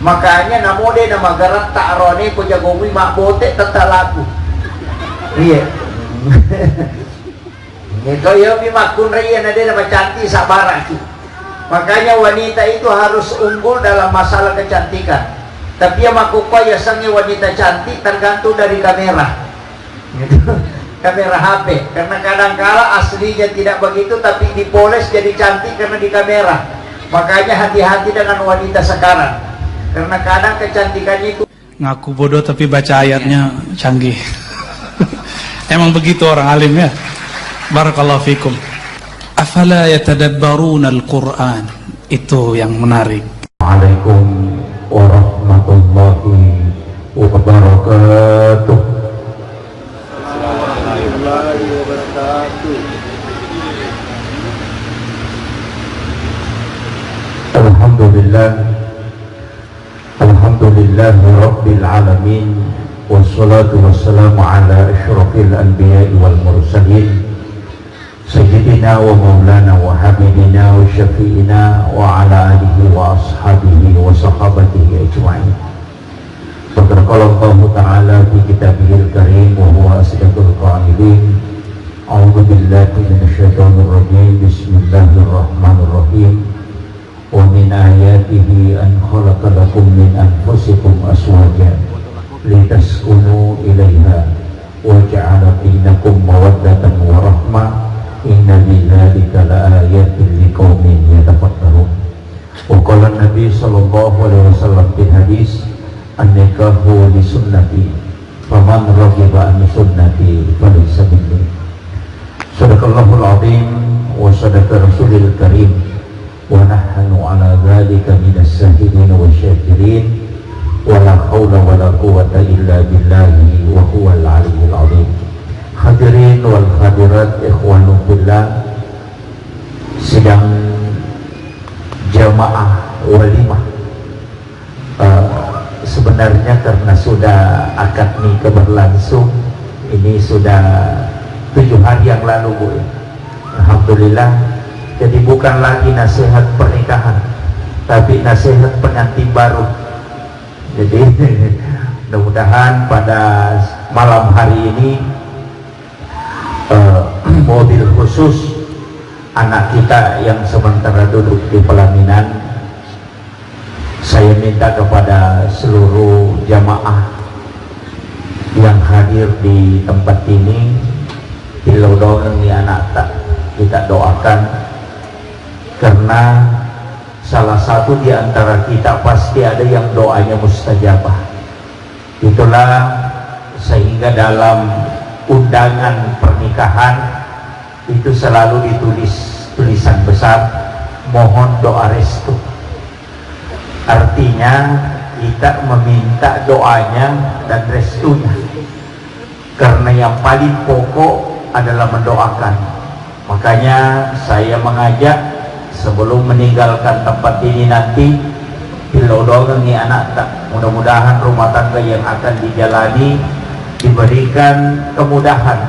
Makanya namode nama garat ta'rone ko jagowi mak bote tata laku. Iya. Itu ya bimakun raya nade nama cantik sabaraki. Makanya wanita itu harus unggul dalam masalah kecantikan. Tapi yang makupa ya sangi wanita cantik tergantung dari kamera. Gitu. Kamera HP. Karena kadang-kala aslinya tidak begitu tapi dipoles jadi cantik karena di kamera. Makanya hati-hati dengan wanita sekarang. Karena kadang kecantikannya itu ngaku bodoh tapi baca ayatnya canggih. Emang begitu orang alim ya. Barakallahu fikum. Afala yatadabbaruna al-Qur'an. Itu yang menarik. Waalaikum warahmatullahi wabarakatuh. Warahmatullahi wabarakatuh. Alhamdulillah. Alhamdulillahi Rabbil Alamin. Wassalatu wassalamu ala asyrafil anbiya'i wal mursalin Sayyidina wa maulana wa habibina wa syafi'ina wa ala alihi wa ashabihi wa sahabatihi ajma'in. Berkala Allah Ta'ala fi kitabihil karim wa huwa asdaqul qailin. A'udzu billahi minasyaitonir rajim. Bismillahirrahmanirrahim. Wa min ayatihi an khalaqa lakum min anfusikum azwajan litaskunu ilaiha wa ja'ala bainakum mawaddatan wa rahmah. Inna bidzalika laayatin liqaumin yatafakkarun. Wa qala Nabi sallallahu alaihi wasallam fi hadis an-nikahu li sunnati faman raghiba an sunnati falaysa minni. Sadaqallahul azim wa sadaqa rasulil karim wa nahnu ala dzalika minas shahidin wa syakirin wa la haula wa la quwwata illa billahi wa huwal aliyyul azim. Hadirin wal hadirat ikhwanu billah, sidang jamaah walimah sebenarnya karena sudah akad nikah berlangsung ini sudah 7 hari yang lalu Bu. Alhamdulillah, jadi bukan lagi nasihat pernikahan tapi nasihat pengantin baru. Jadi mudah-mudahan pada malam hari ini mobil khusus anak kita yang sementara duduk di pelaminan, saya minta kepada seluruh jamaah yang hadir di tempat ini, dilodong ini anak tak kita doakan, karena salah satu di antara kita pasti ada yang doanya mustajabah. Itulah sehingga dalam undangan pernikahan itu selalu ditulis tulisan besar, mohon doa restu. Artinya kita meminta doanya dan restunya, karena yang paling pokok adalah mendoakan. Makanya saya mengajak sebelum meninggalkan tempat ini nanti dilodongi anak tak, mudah-mudahan rumah tangga yang akan dijalani diberikan kemudahan,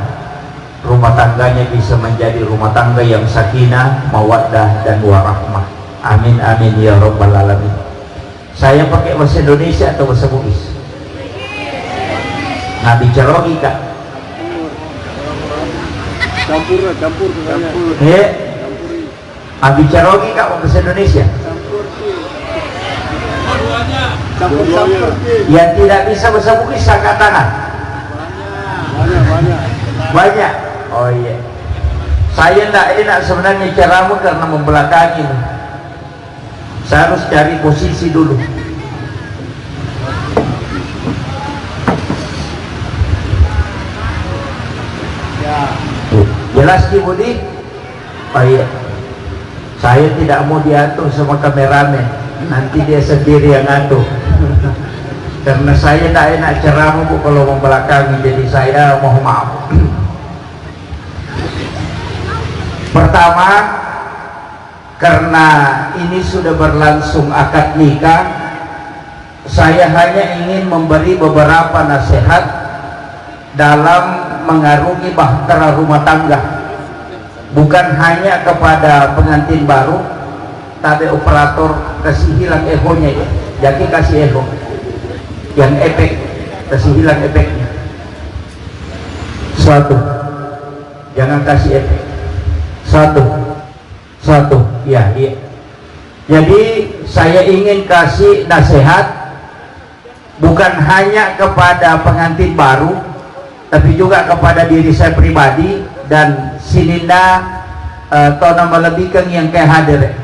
rumah tangganya bisa menjadi rumah tangga yang sakinah, mawaddah dan warahmah. Amin amin ya rabbal alamin. Saya pakai bahasa Indonesia atau bahasa Bugis? Nabi Cerogi Kak? Campur. Ya. Nabi Cerogi Kak bahasa Indonesia? Campur. Yang tidak bisa bahasa Bugis angkat tangan. Banyak. Oh iya. Saya tidak enak sebenarnya ceramah karena membelakangi. Saya harus cari posisi dulu. Ya. Jelas Ki Budi? Oh iya. Saya tidak mau diatur sama kameramen. Nanti dia sendiri yang ngatur. Karena saya tidak enak ceramah Bu kalau membelakangi, jadi saya mohon maaf. Pertama, karena ini sudah berlangsung akad nikah, saya hanya ingin memberi beberapa nasihat dalam mengarungi bahtera rumah tangga, bukan hanya kepada pengantin baru tapi operator kasih hilang egonya ya. Jadi kasih echo, yang efek, kasih hilang efeknya. Satu, jangan kasih efek. Satu, ya, iya. Jadi saya ingin kasih nasihat bukan hanya kepada pengantin baru, tapi juga kepada diri saya pribadi dan sininda atau nama lebih yang kayak hadir.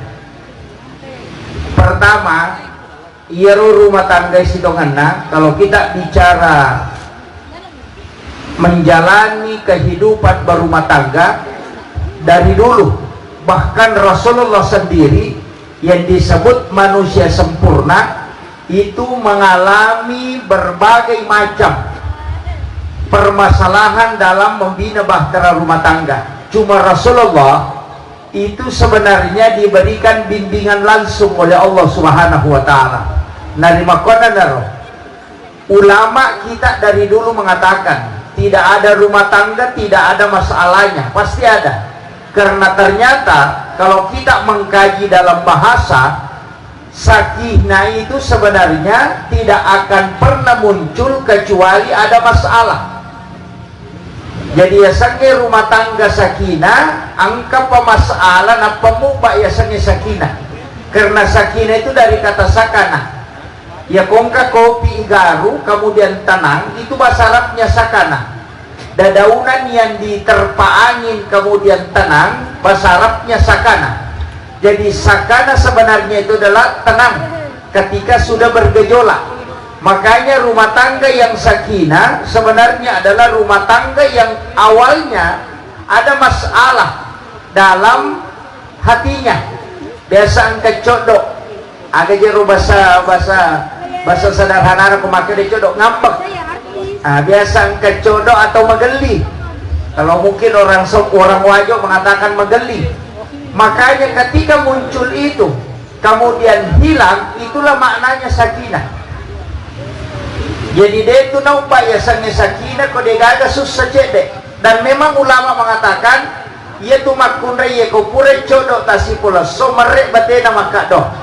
Pertama, iero rumah tangga sidonganna, kalau kita bicara menjalani kehidupan berumah tangga dari dulu, bahkan Rasulullah sendiri yang disebut manusia sempurna itu mengalami berbagai macam permasalahan dalam membina bahtera rumah tangga. Cuma Rasulullah itu sebenarnya diberikan bimbingan langsung oleh Allah Subhanahu wa taala. Narima konanaro. Ulama kita dari dulu mengatakan tidak ada rumah tangga tidak ada masalahnya, pasti ada. Karena ternyata kalau kita mengkaji dalam bahasa, sakinah itu sebenarnya tidak akan pernah muncul kecuali ada masalah. Jadi ya sange rumah tangga sakinah, angka pemasalah na pemubah ya sange sakinah. Karena sakinah itu dari kata sakana. Ya kongka kopi garu kemudian tenang, itu bahasa Arabnya sakana. Dadaunan yang diterpa angin kemudian tenang, bahasa Arabnya sakana. Jadi sakana sebenarnya itu adalah tenang ketika sudah bergejolak. Makanya rumah tangga yang sakinah sebenarnya adalah rumah tangga yang awalnya ada masalah dalam hatinya. Biasa angka codok, agak jeru bahasa sederhana aku pakai di codok ngambek. Biasa angka codok atau megeli. Kalau mungkin orang wajib mengatakan megeli. Makanya ketika muncul itu kemudian hilang, itulah maknanya sakinah. Jadi dia itu nampak ya sange sakinah kau degaga susah cedek. Dan memang ulama mengatakan ia tu makunre ye kau pure codok tasipula so merek batena makadoh.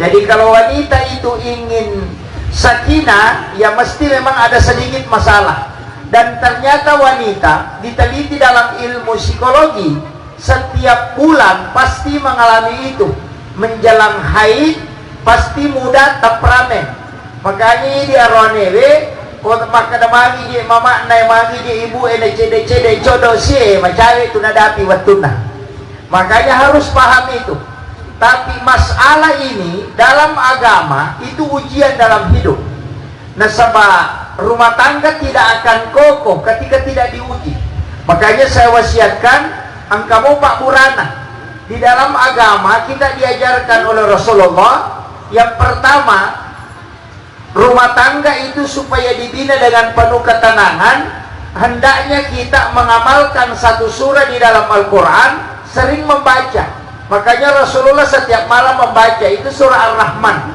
Jadi kalau wanita itu ingin sakinah, ya mesti memang ada sedikit masalah. Dan ternyata wanita diteliti dalam ilmu psikologi, setiap bulan pasti mengalami itu. Menjelang haid pasti mudah temperamen. Makanya di arwanewe kota makada magi di mama nai magi di ibu ene cede jodoh sie macam itu nadapi watuna. Makanya harus paham itu. Tapi masalah ini dalam agama itu ujian dalam hidup. Nah sebab rumah tangga tidak akan kokoh ketika tidak diuji. Makanya saya wasiatkan angkamu Pak Burana. Di dalam agama kita diajarkan oleh Rasulullah yang pertama, rumah tangga itu supaya dibina dengan penuh ketenangan, hendaknya kita mengamalkan satu surah di dalam Al-Quran, sering membaca. Makanya Rasulullah setiap malam membaca itu surah Ar-Rahman.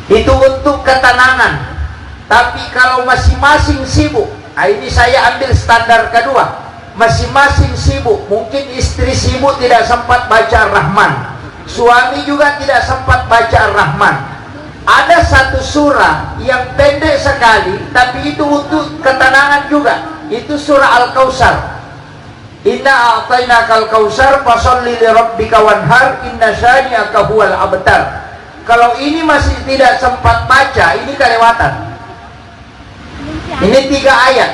Itu untuk ketenangan. Tapi kalau masing-masing sibuk, ini saya ambil standar kedua, masing-masing sibuk. Mungkin istri sibuk tidak sempat baca Ar-Rahman, suami juga tidak sempat baca Ar-Rahman. Ada satu surah yang pendek sekali, tapi itu untuk ketenangan juga. Itu surah Al-Kautsar. Inna a'tainakal kautsar fasholli li rabbika wanhar inna syani'aka huwal abtar. Kalau ini masih tidak sempat baca, ini kelewatan. Ini 3 ayat.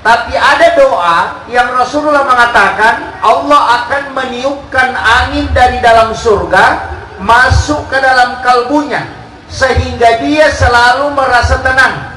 Tapi ada doa yang Rasulullah mengatakan Allah akan meniupkan angin dari dalam surga masuk ke dalam kalbunya, sehingga dia selalu merasa tenang.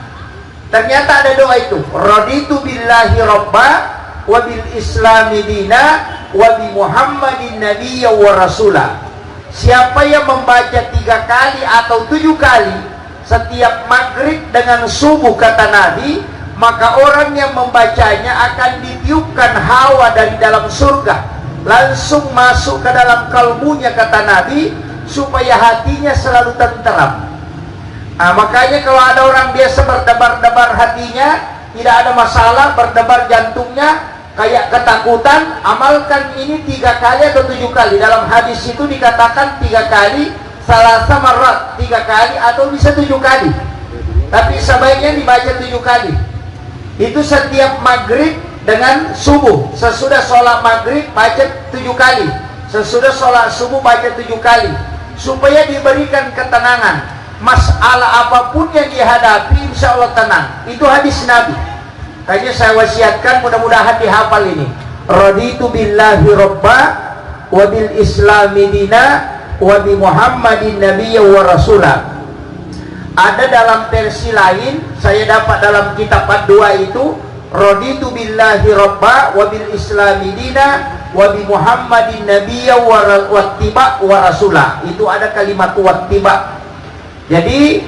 Ternyata ada doa itu, raditu billahi robba wa bil islami dina wa bi muhammadin nabiyya wa rasulah. Siapa yang membaca 3 kali atau 7 kali setiap maghrib dengan subuh kata Nabi, maka orang yang membacanya akan ditiupkan hawa dari dalam surga, langsung masuk ke dalam kalbunya kata Nabi, supaya hatinya selalu tenteram. Makanya kalau ada orang biasa berdebar-debar hatinya, tidak ada masalah, berdebar jantungnya kayak ketakutan, amalkan ini 3 kali atau 7 kali. Dalam hadis itu dikatakan 3 kali salasa marrat, 3 kali atau bisa 7 kali. Tapi sebaiknya dibaca 7 kali. Itu setiap maghrib dengan subuh. Sesudah sholat maghrib baca 7 kali. Sesudah sholat subuh baca 7 kali. Supaya diberikan ketenangan. Masalah apapun yang dihadapi insya Allah tenang. Itu hadis Nabi. Kayaknya saya wasiatkan, mudah-mudahan dihafal ini. Raditu billahi robba wa bil islami dina wa bi Muhammadin nabiyya wa rasulah. Ada dalam versi lain, saya dapat dalam kitab Ad-Dua itu, raditu billahi robba wa bil islami dina wa bi Muhammadin nabiyya wa tiba wa rasulah. Itu ada kalimat wattiba. Jadi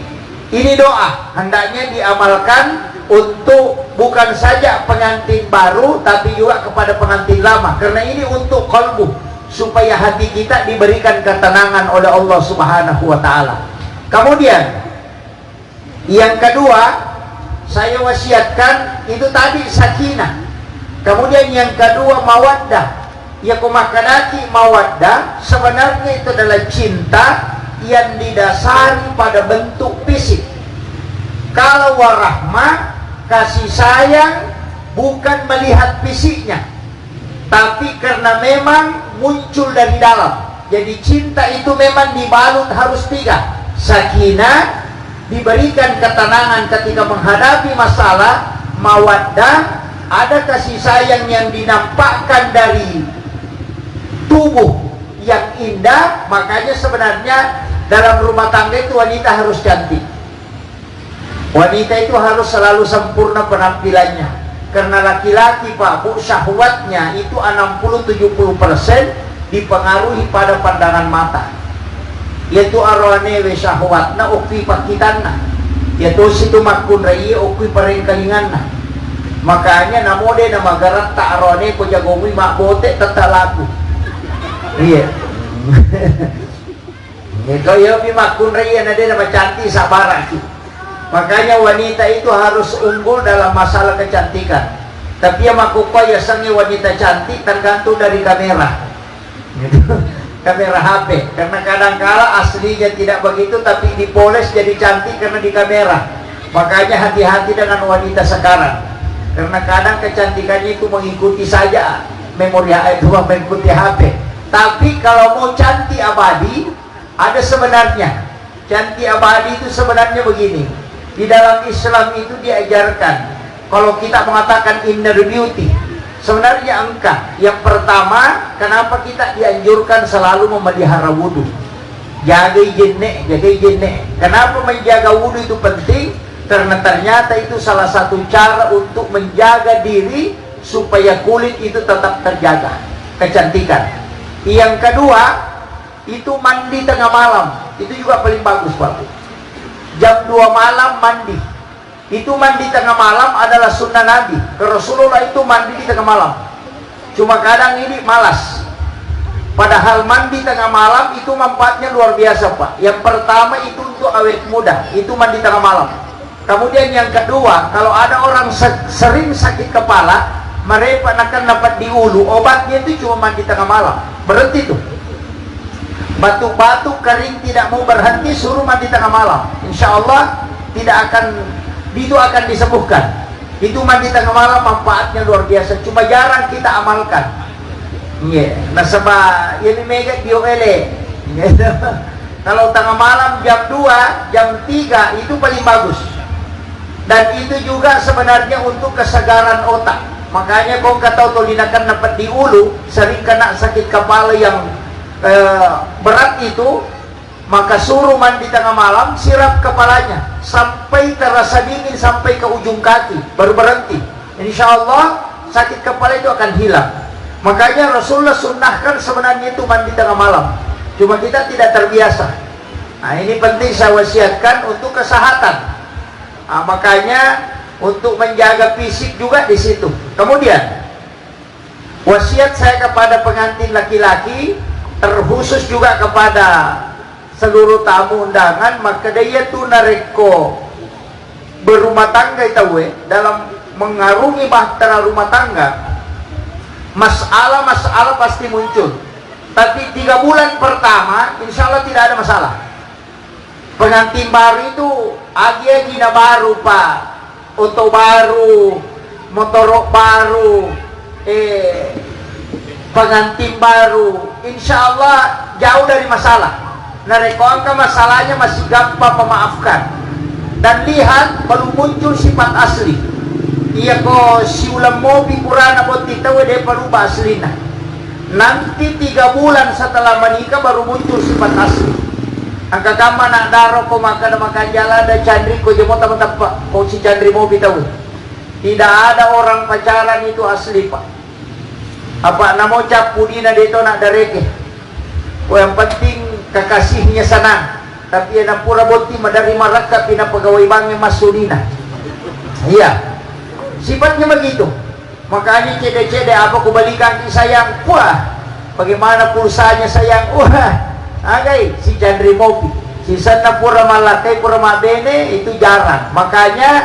ini doa hendaknya diamalkan untuk bukan saja pengantin baru tapi juga kepada pengantin lama, karena ini untuk qalbu, supaya hati kita diberikan ketenangan oleh Allah Subhanahu wa taala. Kemudian yang kedua saya wasiatkan itu tadi sakinah. Kemudian yang kedua mawaddah. Ya kumakanati mawaddah sebenarnya itu adalah cinta yang didasari pada bentuk fisik. Kalau warahmah, kasih sayang bukan melihat fisiknya, tapi karena memang muncul dari dalam. Jadi cinta itu memang dibalut harus 3. Sakinah, diberikan ketenangan ketika menghadapi masalah. Mawaddah, ada kasih sayang yang dinampakkan dari tubuh yang indah. Makanya sebenarnya dalam rumah tangga itu wanita harus cantik. Wanita itu harus selalu sempurna penampilannya. Karena laki-laki Pak Bu, syahwatnya itu 60-70% dipengaruhi pada pandangan mata. Yaitu arwane we syahwatna ukwi pakitanna. Yaitu situ makun raya ukwi parengkalinganna. Makanya namode nama garat tak arwane ko jagomi mak bote tetap laku. Iya. Ito yung bimakun raya na din na cantik sabara. Makanya wanita itu harus unggul dalam masalah kecantikan. Tapi yang makukoy yasangnya wanita cantik tergantung dari kamera. Kamera HP. Karena kadang-kala aslinya tidak begitu, tapi dipoles jadi cantik karena di kamera. Makanya hati-hati dengan wanita sekarang. Karena kadang kecantikannya itu mengikuti saja memori itu, mengikuti HP. Tapi kalau mau cantik abadi, ada sebenarnya. Cantik abadi itu sebenarnya begini. Di dalam Islam itu diajarkan, kalau kita mengatakan inner beauty, sebenarnya engkau. Yang pertama, kenapa kita dianjurkan selalu memelihara wudhu? Jaga jenek, jaga jenek. Kenapa menjaga wudhu itu penting? Karena ternyata itu salah satu cara untuk menjaga diri supaya kulit itu tetap terjaga, kecantikan. Yang kedua, itu mandi tengah malam. Itu juga paling bagus Pak. Jam 2 malam mandi. Itu mandi tengah malam adalah sunnah Nabi. Rasulullah itu mandi di tengah malam. Cuma kadang ini malas. Padahal mandi tengah malam itu manfaatnya luar biasa Pak. Yang pertama itu untuk awet muda. Itu mandi tengah malam. Kemudian yang kedua, kalau ada orang sering sakit kepala, mereka akan dapat diulu. Obatnya itu cuma mandi tengah malam. Berhenti tuh. Batuk-batuk kering tidak mau berhenti, suruh mandi tengah malam. Insya Allah tidak akan, itu akan disembuhkan. Itu mandi tengah malam manfaatnya luar biasa. Cuma jarang kita amalkan. Iya. Nah sebab ini mega dioleh. Kalau tengah malam jam 2, jam 3 itu paling bagus. Dan itu juga sebenarnya untuk kesegaran otak. Makanya kau kata tolinakan dapat diulu, sering kena sakit kepala yang berat itu, maka suruh mandi tengah malam, sirap kepalanya sampai terasa dingin sampai ke ujung kaki, baru berhenti. Insya Allah sakit kepala itu akan hilang. Makanya Rasulullah sunnahkan sebenarnya itu mandi tengah malam. Cuma kita tidak terbiasa. Nah ini penting saya wasiatkan untuk kesehatan. Nah, makanya untuk menjaga fisik juga di situ. Kemudian wasiat saya kepada pengantin laki-laki, terkhusus juga kepada seluruh tamu undangan, maka dia tuh nareko berumah tangga itu dalam mengarungi bahtera rumah tangga. Masalah-masalah pasti muncul, tapi 3 bulan pertama insya Allah tidak ada masalah. Pengantin baru itu agi-agi na baru pak, oto baru, motorok baru, pengantin baru, insya Allah jauh dari masalah. Narekoangka masalahnya masih gampang memaafkan. Dan lihat baru muncul sifat asli. Iya ko si ulam mobi kurana buat kita wede berubah aslina. Nanti 3 bulan setelah menikah baru muncul sifat asli. Angka kama nak daro ko makan jalan ada candri ko jemo teman-teman pak. Ko si candri mobi tahu. Tidak ada orang pacaran itu asli pak. Apa namo cap pudina deto nak dareke. Oh yang penting kekasihnya senang, tapi yang pura boti madari maraka pina pegawai banknya masulina. Iya, sifatnya begitu. Makanya cede-cede apa kubalikan ki sayang, wah bagaimana pulsanya sayang, wah agai si Chandri Mopi, si sana pura malakai pura mabene itu jarang. Makanya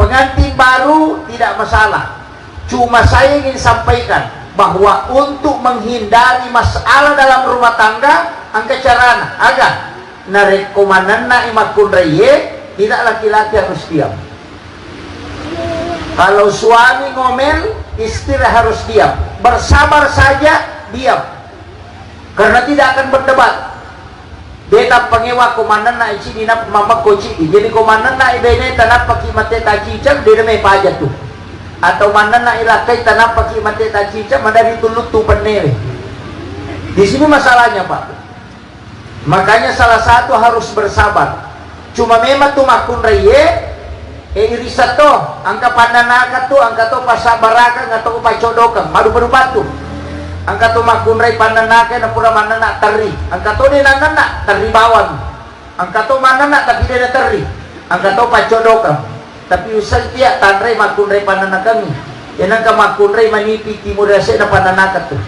pengantin baru tidak masalah. Cuma saya ingin sampaikan bahwa untuk menghindari masalah dalam rumah tangga, angka carana agar narekomanana imakun reye tidak laki-laki harus diam. Kalau suami ngomel, istri harus diam, bersabar saja, diam, karena tidak akan berdebat. Beta pengewa komandan isi dina mama koci, jadi komandan ibene tanah paki mate tacican dia me pajak tuh, atau mana ilakai tanah paki mate tacican madari tulut tu penere. Di sini masalahnya pak. Makanya salah satu harus bersabar. Cuma memang tuh makun reye, irisan tuh, angka pandanaka tuh, angka tuh pasabaraka, angka tuh pacodokan, madu-madu batu. Angka tuh makun reye pandanaka, na pura mana nak teri. Angka tuh dia nak teri bawang. Angka tuh mana nak tapi dia teri. Angka tuh pacodokan. Tapi usai dia tanrei makun reye pandanaka ni. Yan angka makun reye manipi timur ase na pandanaka tuh.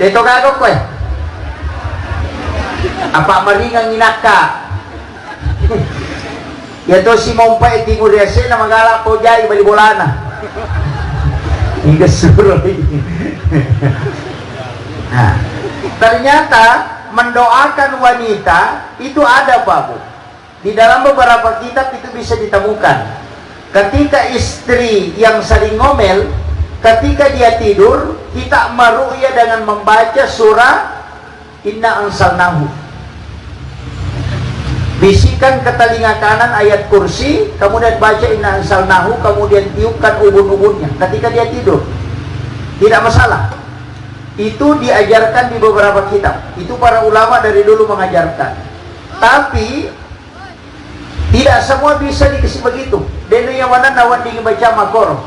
Dito kagok ko eh. Apa maringang inaka yato si mompay timur ese na magala po jay bali bolana hingga suruh. Nah, ternyata mendoakan wanita itu ada pak bu, di dalam beberapa kitab itu bisa ditemukan. Ketika istri yang sering ngomel, ketika dia tidur, kita meru'ya dengan membaca surah Inna ansalnahu. Bisikan ke telinga kanan ayat kursi, kemudian baca Inna ansalnahu, kemudian tiupkan ubun-ubunnya ketika dia tidur. Tidak masalah. Itu diajarkan di beberapa kitab. Itu para ulama dari dulu mengajarkan. Tapi tidak semua bisa dikasih begitu. Dene yang mana nawan dingin baca makor.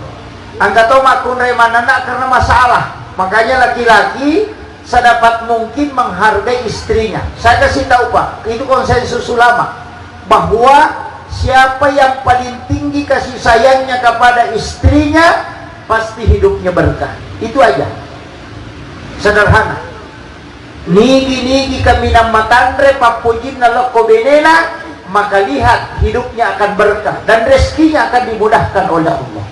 Angkato makun remanana karena masalah. Makanya laki-laki sedapat mungkin menghargai istrinya. Saya kasih tahu pak, itu konsensus ulama, bahwa siapa yang paling tinggi kasih sayangnya kepada istrinya, pasti hidupnya berkah. Itu aja, sederhana. Nigi-nigi kami nama tandre papujin naloko benela, maka lihat hidupnya akan berkah dan rezekinya akan dimudahkan oleh Allah.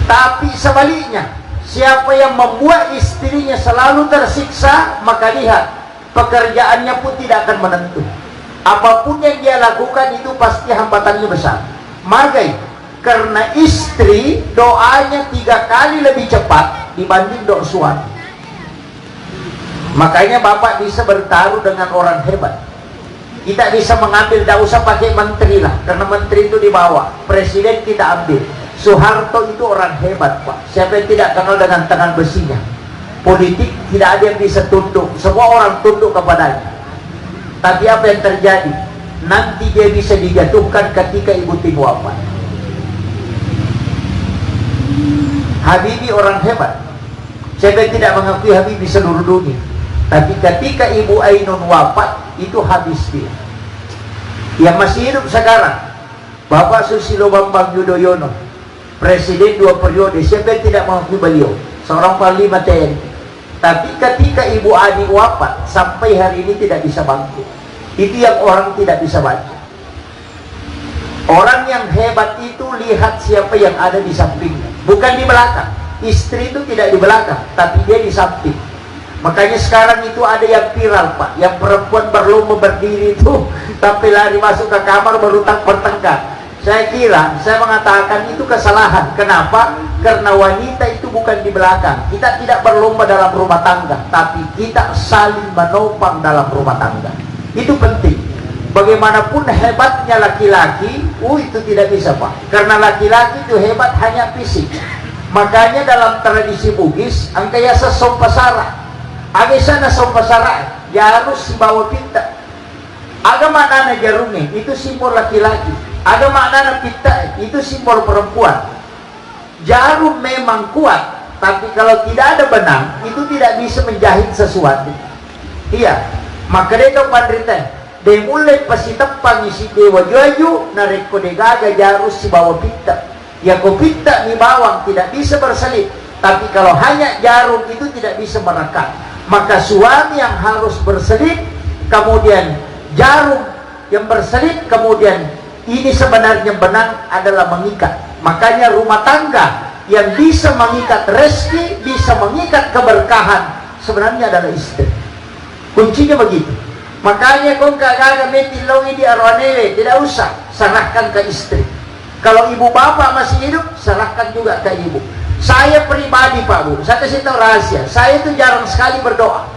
Tapi sebaliknya, siapa yang membuat istrinya selalu tersiksa, maka lihat pekerjaannya pun tidak akan menentu. Apapun yang dia lakukan itu pasti hambatannya besar. Magai, karena istri doanya 3 kali lebih cepat dibanding doa suami. Makanya bapak bisa bertaruh dengan orang hebat. Kita bisa mengambil, tidak usah pakai menteri lah, karena menteri itu dibawa, presiden kita ambil. Soeharto itu orang hebat pak. Siapa yang tidak kenal dengan tangan besinya? Politik tidak ada yang bisa tunduk, semua orang tunduk kepadanya. Tapi apa yang terjadi? Nanti dia bisa dijatuhkan ketika ibu Tini wafat. Habibie orang hebat. Siapa yang tidak mengakui Habibie seluruh dunia? Tapi ketika ibu Ainun wafat, itu habis dia. Yang masih hidup sekarang, Bapak Susilo Bambang Yudhoyono, presiden 2 periode. Siapa yang tidak mengakui beliau? Seorang panglima TNI. Tapi ketika ibu Ani wafat, sampai hari ini tidak bisa bangkit. Itu yang orang tidak bisa baca. Orang yang hebat itu lihat siapa yang ada di sampingnya, bukan di belakang. Istri itu tidak di belakang, tapi dia di samping. Makanya sekarang itu ada yang viral Pak, yang perempuan berlomba berdiri itu sampai lari masuk ke kamar bertengkar. Saya mengatakan itu kesalahan. Kenapa? Karena wanita itu bukan di belakang. Kita tidak berlomba dalam rumah tangga, tapi kita saling menopang dalam rumah tangga. Itu penting. Bagaimanapun hebatnya laki-laki, itu tidak bisa Pak. Karena laki-laki itu hebat hanya fisik. Makanya dalam tradisi Bugis, angkayasa sompasara. Agesana sompasara, ya harus bawa pinta. Agama nana jarumnya, itu simbol laki-laki. Agama nana pinta, itu simbol perempuan. Jarum memang kuat, tapi kalau tidak ada benang, itu tidak bisa menjahit sesuatu. Iya, maka dia pandritan. Dia mulai pasitapang isi dewa juaju, nareko degaga jarus si bawa pinta. Ya ko pinta ni bawang tidak bisa berselip, tapi kalau hanya jarum itu tidak bisa merekat. Maka suami yang harus berselip, kemudian jarum yang berselip, kemudian ini sebenarnya benang adalah mengikat. Makanya rumah tangga yang bisa mengikat rezeki, bisa mengikat keberkahan, sebenarnya adalah istri. Kuncinya begitu. Makanya kau kagak meti longi di arwanewe, tidak usah, serahkan ke istri. Kalau ibu bapak masih hidup, serahkan juga ke ibu. Saya pribadi Pak Bu, saya kasih tahu rahasia, saya itu jarang sekali berdoa.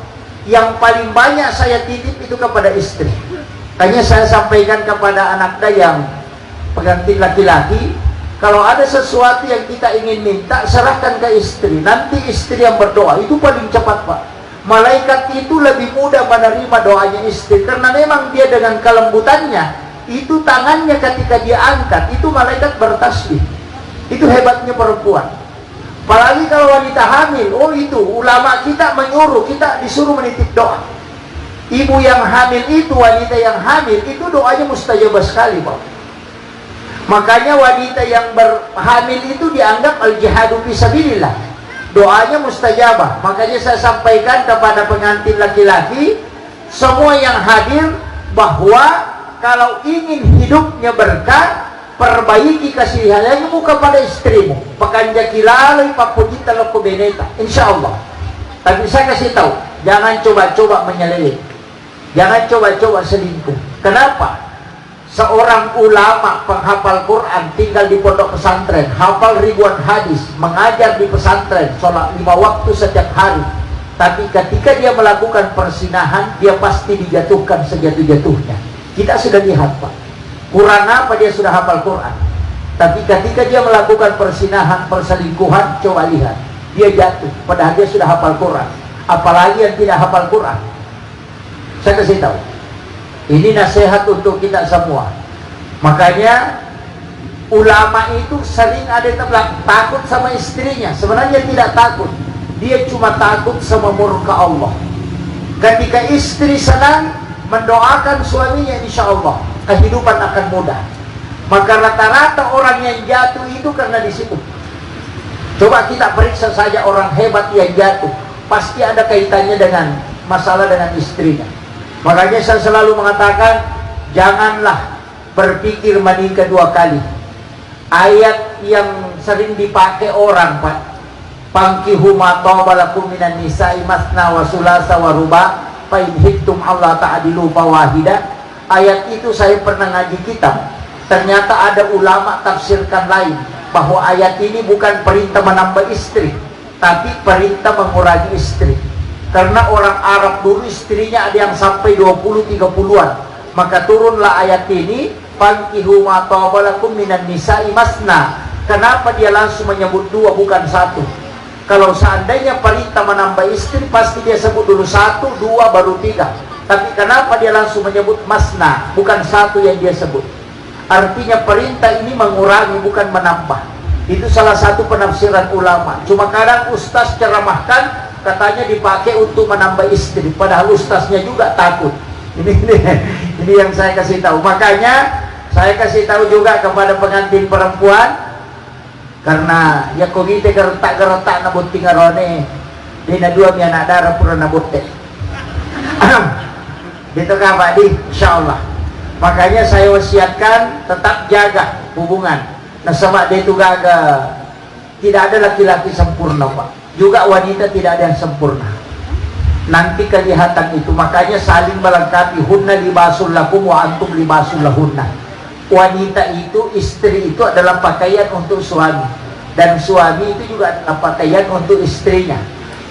Yang paling banyak saya titip itu kepada istri. Hanya saya sampaikan kepada anaknya yang pengantin laki-laki, kalau ada sesuatu yang kita ingin minta, serahkan ke istri. Nanti istri yang berdoa, itu paling cepat Pak. Malaikat itu lebih mudah menerima doanya istri, karena memang dia dengan kelembutannya, itu tangannya ketika dia angkat, itu malaikat bertasbih. Itu hebatnya perempuan. Apalagi kalau wanita hamil, itu ulama kita menyuruh, kita disuruh menitip doa. Ibu yang hamil itu, wanita yang hamil itu doanya mustajabah sekali Pak. Makanya wanita yang hamil itu dianggap al-jihadu fisabilillah, doanya mustajabah. Makanya saya sampaikan kepada pengantin laki-laki, semua yang hadir, bahwa kalau ingin hidupnya berkah, perbaiki kasih sayangmu kepada istrimu. Pakanja kilalay papudita loko beneta, insya Allah. Tapi saya kasih tahu, jangan coba-coba menyeleweng, jangan coba-coba selingkuh. Kenapa? Seorang ulama penghafal Quran, tinggal di pondok pesantren, hafal ribuan hadis, mengajar di pesantren, sholat 5 waktu setiap hari. Tapi ketika dia melakukan persinahan, dia pasti dijatuhkan sejatuh-jatuhnya. Kita sudah lihat Pak, kurang apa dia sudah hafal Quran, tapi ketika dia melakukan persinahan, perselingkuhan, coba lihat, dia jatuh, padahal dia sudah hafal Quran. Apalagi yang tidak hafal Quran. Saya kasih tahu, ini nasihat untuk kita semua. Makanya ulama itu sering ada yang takut sama istrinya. Sebenarnya tidak takut, dia cuma takut sama murka Allah. Ketika istri senang mendoakan suaminya, insya Allah kehidupan akan mudah. Maka rata-rata orang yang jatuh itu karena di situ. Coba kita periksa saja orang hebat yang jatuh, pasti ada kaitannya dengan masalah dengan istrinya. Makanya saya selalu mengatakan, janganlah berpikir menikah 2 kali. Ayat yang sering dipakai orang Pak, Fankihu ma taba lakum minan nisa'i masna wa sulasa wa ruba' fa in khiftum alla ta'dilu fawahida. Ayat itu saya pernah ngaji kitab, ternyata ada ulama tafsirkan lain, bahwa ayat ini bukan perintah menambah istri, tapi perintah mengurangi istri. Karena orang Arab dulu istrinya ada yang sampai 20-30an, maka turunlah ayat ini, Fankihu ma taba lakum minan nisa'i masna. Kenapa dia langsung menyebut 2 bukan 1? Kalau seandainya perintah menambah istri, pasti dia sebut dulu 1, 2, baru 3. Tapi kenapa dia langsung menyebut masna, bukan 1 yang dia sebut? Artinya perintah ini mengurangi, bukan menambah. Itu salah satu penafsiran ulama. Cuma kadang ustaz ceramahkan, katanya dipakai untuk menambah istri, padahal ustaznya juga takut. Ini yang saya kasih tahu. Makanya saya kasih tahu juga kepada pengantin perempuan, karena ya kau gitu geretak nabut tingarone dina 2 mi anak darah pura nabut teh gitu kan Pak Di, insyaallah. Makanya saya wasiatkan tetap jaga hubungan. Nah sama dia itu tidak ada laki-laki sempurna Pak, juga wanita tidak ada yang sempurna. nanti kelihatan itu. Makanya saling melengkapi. Hunna libasul lakum wa antum libasul lahunna. Wanita itu, istri itu adalah pakaian untuk suami, dan suami itu juga adalah pakaian untuk istrinya.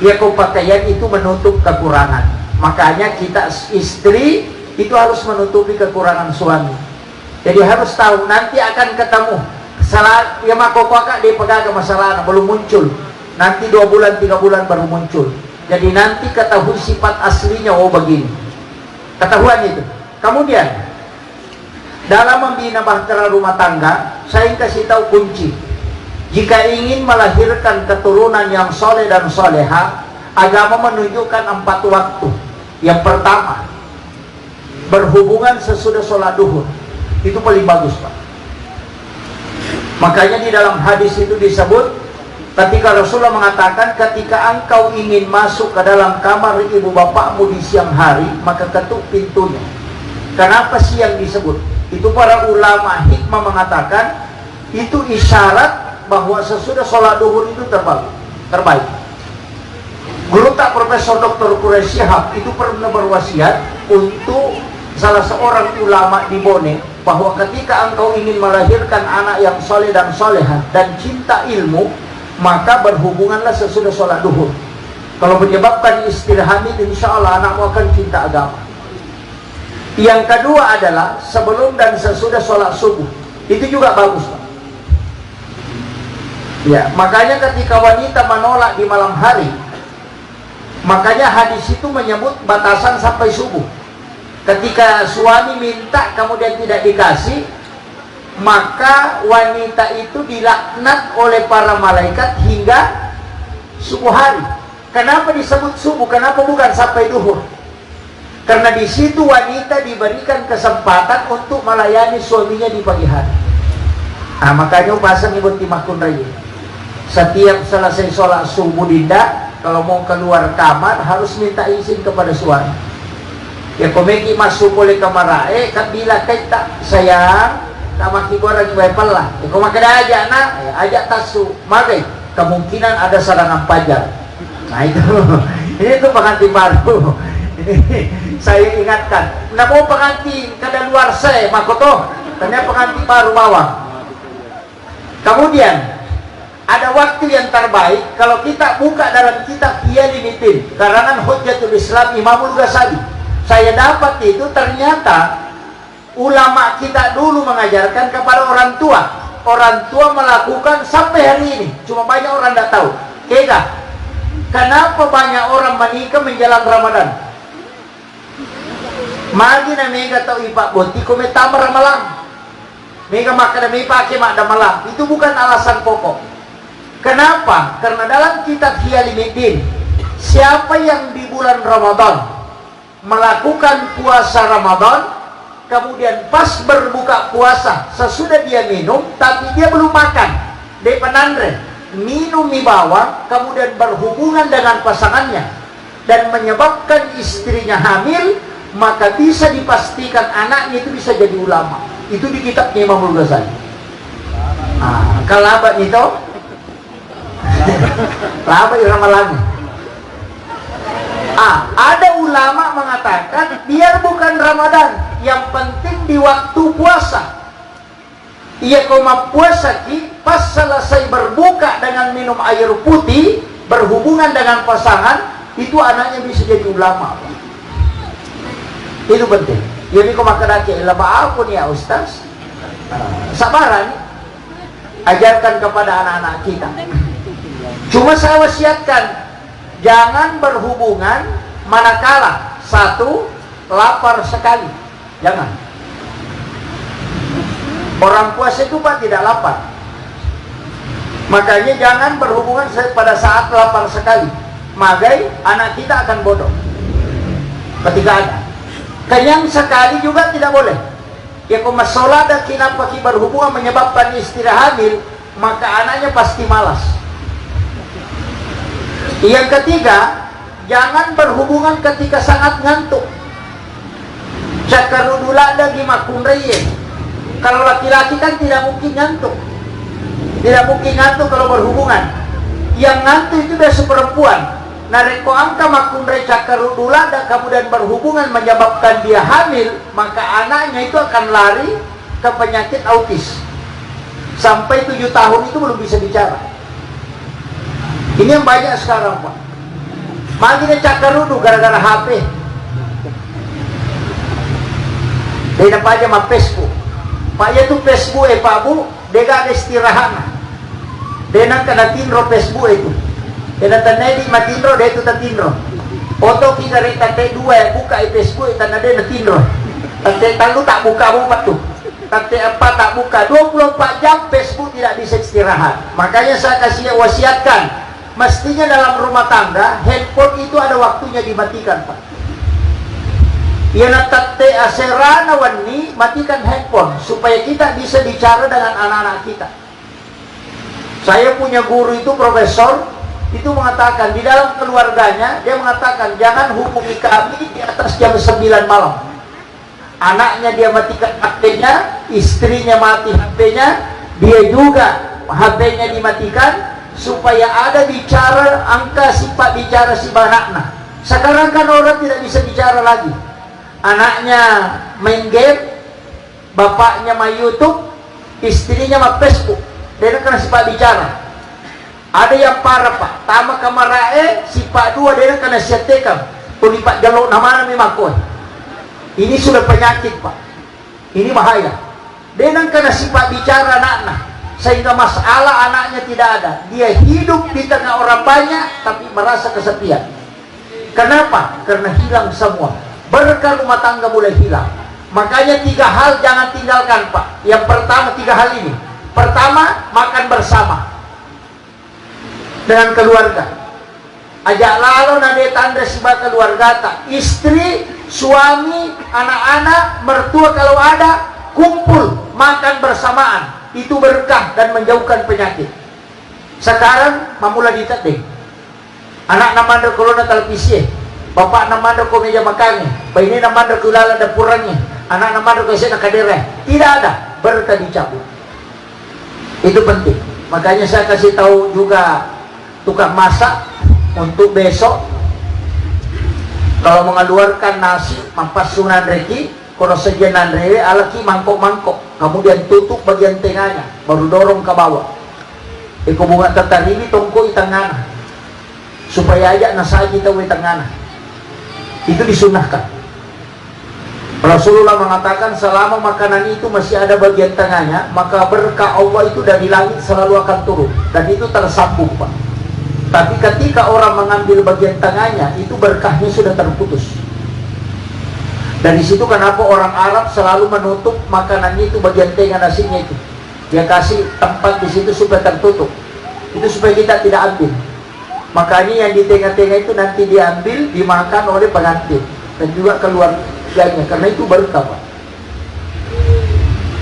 Ya, pakaian itu menutup kekurangan. Makanya kita istri itu harus menutupi kekurangan suami. Jadi harus tahu nanti akan ketemu salah ya, makokaka dia pegang masalah belum muncul, nanti 2 bulan 3 bulan baru muncul. Jadi nanti ketahui sifat aslinya, oh begini, ketahuan itu. Kemudian dalam membina bahtera rumah tangga, saya kasih tahu kunci. Jika ingin melahirkan keturunan yang soleh dan soleha, agama menunjukkan 4 waktu. Yang pertama, berhubungan sesudah sholat duhur. Itu paling bagus, Pak. Makanya di dalam hadis itu disebut, ketika Rasulullah mengatakan, ketika engkau ingin masuk ke dalam kamar ibu bapakmu di siang hari, maka ketuk pintunya. Kenapa siang disebut? Itu para ulama hikmah mengatakan, itu isyarat bahwa sesudah sholat duhur itu terbaik. Guru tak Profesor Dr. Quraisy Shihab itu pernah berwasiat untuk salah seorang ulama di Bone, bahwa ketika engkau ingin melahirkan anak yang soleh dan soleha dan cinta ilmu, maka berhubunganlah sesudah sholat duhur. Kalau menyebabkan istri hamil, insya Allah anakmu akan cinta agama. Yang kedua adalah sebelum dan sesudah sholat subuh. Itu juga bagus, Pak. Ya, makanya ketika wanita menolak di malam hari, makanya hadis itu menyebut batasan sampai subuh. Ketika suami minta kemudian tidak dikasih, maka wanita itu dilaknat oleh para malaikat hingga subuh hari. Kenapa disebut subuh? Kenapa bukan sampai duhur? Karena di situ wanita diberikan kesempatan untuk melayani suaminya di pagi hari. Nah, makanya pasang ibu timakun raya. Setiap selesai sholat subuh dinda, kalau mau keluar kamar harus minta izin kepada suami. Ya komeki masuk oleh kamar kan bila kita sayang sama kibor lagi wepel lah. Ya kau makan aja nak, ya, ajak tasu. Maka kemungkinan ada serangan pajar. Nah itu, ini tuh pengantin baru. Ini saya ingatkan. Nggak mau pengantin kada luar saya, makoto. Ternyata pengantin baru bawah. Kemudian ada waktu yang terbaik kalau kita buka dalam kitab Iyalimitin karangan Hujjatul Islam Imamul Ghazali. Saya dapat itu ternyata ulama kita dulu mengajarkan kepada orang tua. Orang tua melakukan sampai hari ini. Cuma banyak orang tidak tahu. Kega, kenapa banyak orang menikah menjelang Ramadan? Magi na mega tau ipak boti kome tamar malam. Mega makan na pakai mak malam. Itu bukan alasan pokok. Kenapa? Karena dalam kitab Iyalimitin, siapa yang di bulan Ramadan melakukan puasa Ramadan, kemudian pas berbuka puasa, sesudah dia minum, tapi dia belum makan, dia penandre, minum mie bawang, kemudian berhubungan dengan pasangannya, dan menyebabkan istrinya hamil, maka bisa dipastikan anaknya itu bisa jadi ulama. Itu di kitabnya Imamul Ghazali. Kalabat itu, laba iramalannya. Ada ulama mengatakan biar bukan Ramadan, yang penting di waktu puasa. Ia koma puasa ki pas selesai berbuka dengan minum air putih, berhubungan dengan pasangan, itu anaknya bisa jadi ulama. Itu penting. Jadi koma keraki laba aku nih ya Ustaz. Sabaran, ajarkan kepada anak-anak kita. Cuma saya wasiatkan, jangan berhubungan manakala satu lapar sekali. Jangan. Orang puasa itu Pak tidak lapar. Makanya jangan berhubungan pada saat lapar sekali. Magai anak kita akan bodoh. Ketika ada kenyang sekali juga tidak boleh. Ya masalah dan kenapa berhubungan menyebabkan istri hamil, maka anaknya pasti malas. Yang ketiga, jangan berhubungan ketika sangat ngantuk. Cakarudula lagi makun reye. Kalau laki-laki kan tidak mungkin ngantuk. Tidak mungkin ngantuk kalau berhubungan. Yang ngantuk itu biasa perempuan. nareko angka makundre cakarudula dan kemudian berhubungan menyebabkan dia hamil, maka anaknya itu akan lari ke penyakit autis. Sampai 7 tahun itu belum bisa bicara. Ini yang banyak sekarang, Pak. Makanya cakarudu gara-gara HP. Dia dapat aja sama Facebook. Pak ya tuh Facebook Pak Bu, dia gak ada istirahat. Dia nak kena tinro Facebook itu. Dia datang di matindro, dia itu tatindro. Oto kita rita T2 buka Facebook, tanah dia natinro. Tante talu tak buka buka tuh. Tante apa tak buka 24 jam Facebook tidak bisa istirahat. Makanya saya kasih wasiatkan, mestinya dalam rumah tangga handphone itu ada waktunya dimatikan, Pak. Ya natate aserana wani matikan handphone supaya kita bisa bicara dengan anak-anak kita. Saya punya guru itu profesor itu mengatakan di dalam keluarganya dia mengatakan jangan hubungi kami di atas jam 9 malam. Anaknya dia matikan HP-nya, istrinya mati HP-nya, dia juga HP-nya dimatikan supaya ada bicara angka sifat bicara si banakna. Sekarang kan orang tidak bisa bicara lagi. Anaknya main game, bapaknya main YouTube, istrinya main Facebook. Dia kena sifat bicara. Ada yang parah, Pak. Tama kamarae sifat 2 dia kena setekam. Tulipat jaluk nama makoi. Ini sudah penyakit, Pak. Ini bahaya. Dia kena sifat bicara anak-anak, sehingga masalah anaknya tidak ada. Dia hidup di tengah orang banyak tapi merasa kesepian. Kenapa? Karena hilang semua. Berkah rumah tangga mulai hilang. Makanya 3 hal jangan tinggalkan, Pak. Yang pertama 3 hal ini. Pertama, makan bersama dengan keluarga. Ajak lalu nade tanda siba keluarga tak. Istri, suami, anak-anak, mertua kalau ada, kumpul makan bersamaan. Itu berkah dan menjauhkan penyakit. Sekarang mamula ditadeng. Anak namanya kalau na televisi, bapak namanya ko meja makannya, bayi namanya ko lala dapurnya, anak namanya ko saya nakadere. Tidak ada, berkah dicabut. Itu penting. Makanya saya kasih tahu juga tukang masak untuk besok kalau mengeluarkan nasi mampas sunan reki kalau sejenan rewe alaki mangkok-mangkok kemudian tutup bagian tengahnya baru dorong ke bawah iko bunga tertarimi tongko itangana supaya aja nasaji tahu itangana itu disunahkan. Rasulullah mengatakan selama makanan itu masih ada bagian tengahnya maka berkah Allah itu dari langit selalu akan turun dan itu tersambung, Pak. Tapi ketika orang mengambil bagian tengahnya itu berkahnya sudah terputus. Dari situ kenapa orang Arab selalu menutup makanannya itu bagian tengah nasinya itu. Dia kasih tempat di situ supaya tertutup. Itu supaya kita tidak ambil. Makanya yang di tengah-tengah itu nanti diambil dimakan oleh pengantin dan juga keluarganya karena itu berkah, Pak.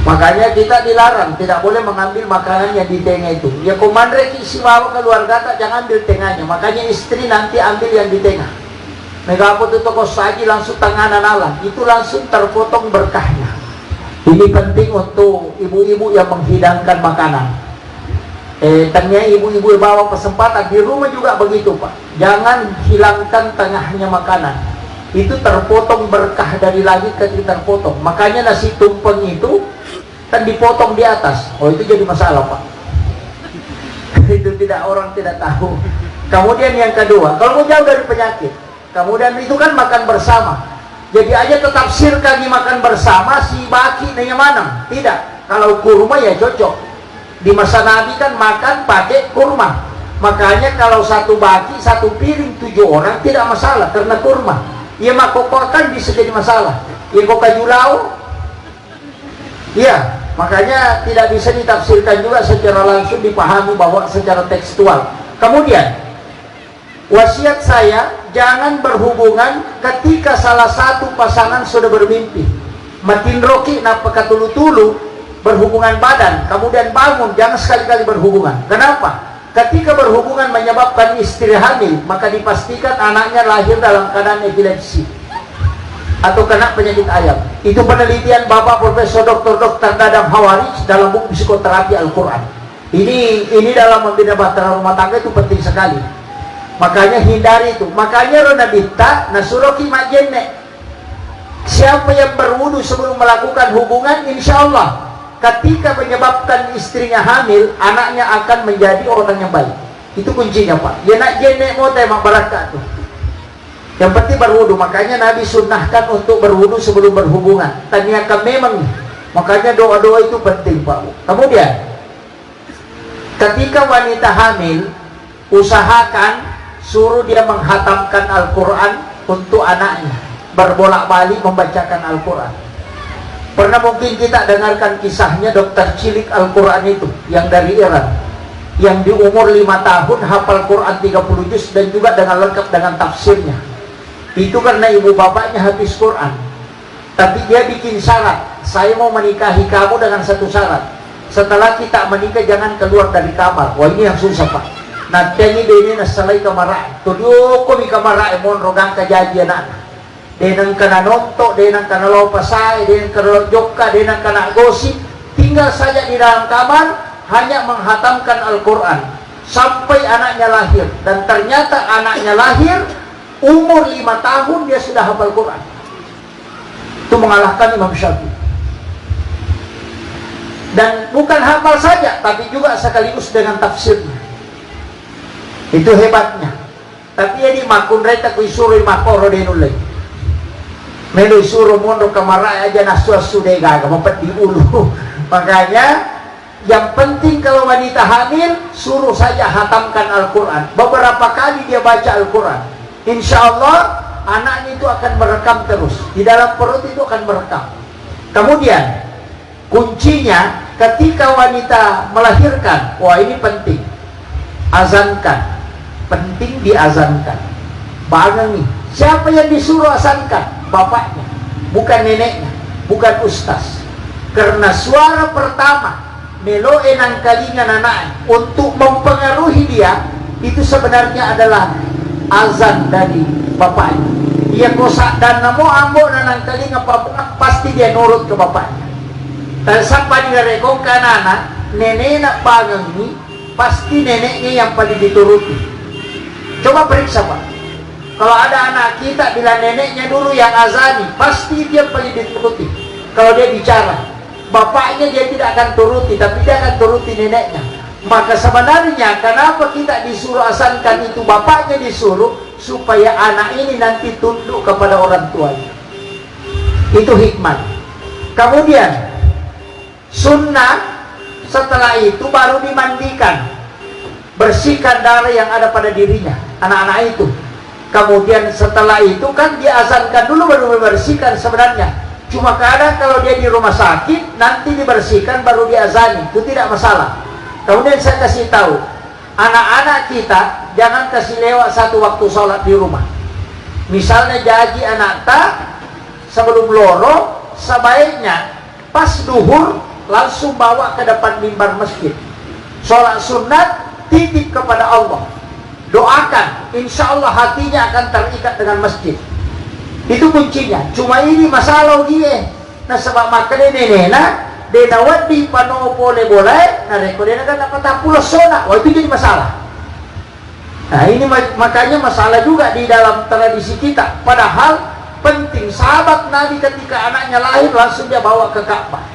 Makanya kita dilarang tidak boleh mengambil makanan yang di tengah itu. Ya komandre isi bawa keluarga tak jangan ambil tengahnya. Makanya istri nanti ambil yang di tengah. Megapo itu toko saji langsung tanganan alam itu langsung terpotong berkahnya. Ini penting untuk ibu-ibu yang menghidangkan makanan. Tanya ibu-ibu bawa kesempatan di rumah juga begitu, Pak. Jangan hilangkan tengahnya makanan. Itu terpotong berkah dari langit ketika terpotong. Makanya nasi tumpeng itu kan dipotong di atas. Oh itu jadi masalah, Pak. Itu tidak orang tidak tahu. Kemudian yang kedua, kalau mau jauh dari penyakit, kemudian itu kan makan bersama. Jadi aja tetap sirkan makan bersama si baki dengan mana? Tidak. Kalau kurma ya cocok. Di masa Nabi kan makan pakai kurma. Makanya kalau satu baki satu piring 7 orang tidak masalah karena kurma. Ya makokokan bisa jadi masalah. Ya kokajulau. Ya, makanya tidak bisa ditafsirkan juga secara langsung dipahami bahwa secara tekstual. Kemudian wasiat saya jangan berhubungan ketika salah satu pasangan sudah bermimpi. Matin roki napakatulu-tulu berhubungan badan, kemudian bangun, jangan sekali-kali berhubungan. Kenapa? Ketika berhubungan menyebabkan istri hamil, maka dipastikan anaknya lahir dalam keadaan epilepsi atau kena penyakit ayam. Itu penelitian Bapak Profesor Dr. Dadam Hawarij dalam buku psikoterapi Al-Quran. Ini dalam membina bahtera rumah tangga itu penting sekali. Makanya hindari itu. Makanya Rona Bita Nasuroki Majene, siapa yang berwudu sebelum melakukan hubungan, insya Allah ketika menyebabkan istrinya hamil, anaknya akan menjadi orang yang baik. Itu kuncinya Pak. Ya nak jene mau tema barakat tuh. Yang penting berwudu. Makanya Nabi sunnahkan untuk berwudu sebelum berhubungan. Tanyakan memang. Makanya doa-doa itu penting Pak. Kemudian ketika wanita hamil, usahakan suruh dia menghatamkan Al-Quran untuk anaknya, berbolak-balik membacakan Al-Quran. Pernah mungkin kita dengarkan kisahnya dokter cilik Al-Quran itu yang dari Iran, yang di umur 5 tahun hafal Quran 30 juz dan juga dengan lengkap dengan tafsirnya. Itu karena ibu bapaknya habis Quran. Tapi dia bikin syarat, saya mau menikahi kamu dengan satu syarat, setelah kita menikah jangan keluar dari kamar. Wah, ini yang susah Pak. Nanti ini nasalay kamara, tuduh ko mi kamara emon rogang kajadian anak. Denang kana nonto, denang kana lopasay, denang kana jokka, denang kana gosip. Tinggal saja di dalam kamar, hanya menghatamkan Al-Quran sampai anaknya lahir. Dan ternyata anaknya lahir umur 5 tahun dia sudah hafal Quran. Itu mengalahkan Imam Syafi'i. Dan bukan hafal saja, tapi juga sekaligus dengan tafsirnya. Itu hebatnya. Tapi ini makun reta ku isuru makoro denulay. Melo isuru mondo kamara aja nasu sudah gaga mempet di ulu. Makanya yang penting kalau wanita hamil suruh saja hatamkan Al-Quran. Beberapa kali dia baca Al-Quran, insya Allah anaknya itu akan merekam terus. Di dalam perut itu akan merekam. Kemudian kuncinya ketika wanita melahirkan, wah ini penting, azankan. Penting diazankan. Bangun nih. Siapa yang disuruh azankan? Bapaknya, bukan neneknya, bukan ustaz. Karena suara pertama meloe nang kalingan anak untuk mempengaruhi dia itu sebenarnya adalah azan dari bapaknya. Ia kosak dan namo ambo nang kalinga pasti dia nurut ke bapaknya. Dan sampai direkongkan anak nenek nak bangun nih, pasti neneknya yang paling dituruti. Coba periksa Pak, kalau ada anak kita bila neneknya dulu yang azani, pasti dia paling dituruti. Kalau dia bicara, bapaknya dia tidak akan turuti, tapi dia akan turuti neneknya. Maka sebenarnya kenapa kita disuruh azankan itu, bapaknya disuruh supaya anak ini nanti tunduk kepada orang tuanya. Itu hikmah. Kemudian sunnah setelah itu baru dimandikan, bersihkan darah yang ada pada dirinya anak-anak itu. Kemudian setelah itu kan diazankan dulu baru dibersihkan sebenarnya. Cuma kadang kalau dia di rumah sakit nanti dibersihkan baru diazani, itu tidak masalah. Kemudian saya kasih tahu anak-anak kita jangan kasih lewat satu waktu sholat di rumah. Misalnya jaji anak tak sebelum loro, sebaiknya pas duhur langsung bawa ke depan mimbar masjid, sholat sunat, titip kepada Allah, doakan, insya Allah hatinya akan terikat dengan masjid. Itu kuncinya. Cuma ini masalah dia. Nah sebab makanya nenena denawat di pano boleh nah rekodena kan apa pulau sona. Wah itu jadi masalah. Nah ini makanya masalah juga di dalam tradisi kita. Padahal penting, sahabat Nabi ketika anaknya lahir langsung dia bawa ke Ka'bah.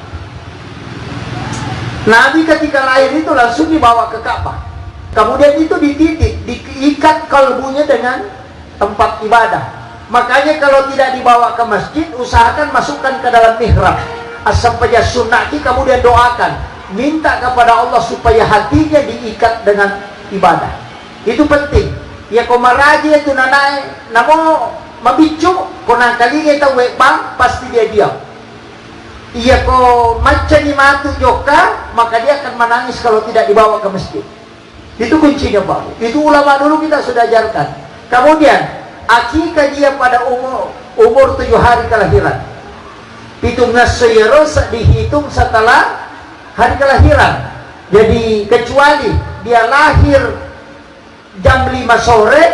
Nabi ketika lahir itu langsung dibawa ke Ka'bah. Kemudian itu dititik, diikat kalbunya dengan tempat ibadah. Makanya kalau tidak dibawa ke masjid, usahakan masukkan ke dalam mihrab. As-sampaya sunnati, kemudian doakan, minta kepada Allah supaya hatinya diikat dengan ibadah. Itu penting. Ya komaraji itu nanai, namo mabicu, kona kali kita wekbang, pasti dia diam. Iya ko macam ni matu joka, maka dia akan menangis kalau tidak dibawa ke masjid. Itu kuncinya Pak. Itu ulama dulu kita sudah ajarkan. Kemudian akikah dia pada umur 7 hari kelahiran. Hitungnya seyeros dihitung setelah hari kelahiran. Jadi kecuali dia lahir jam 5 sore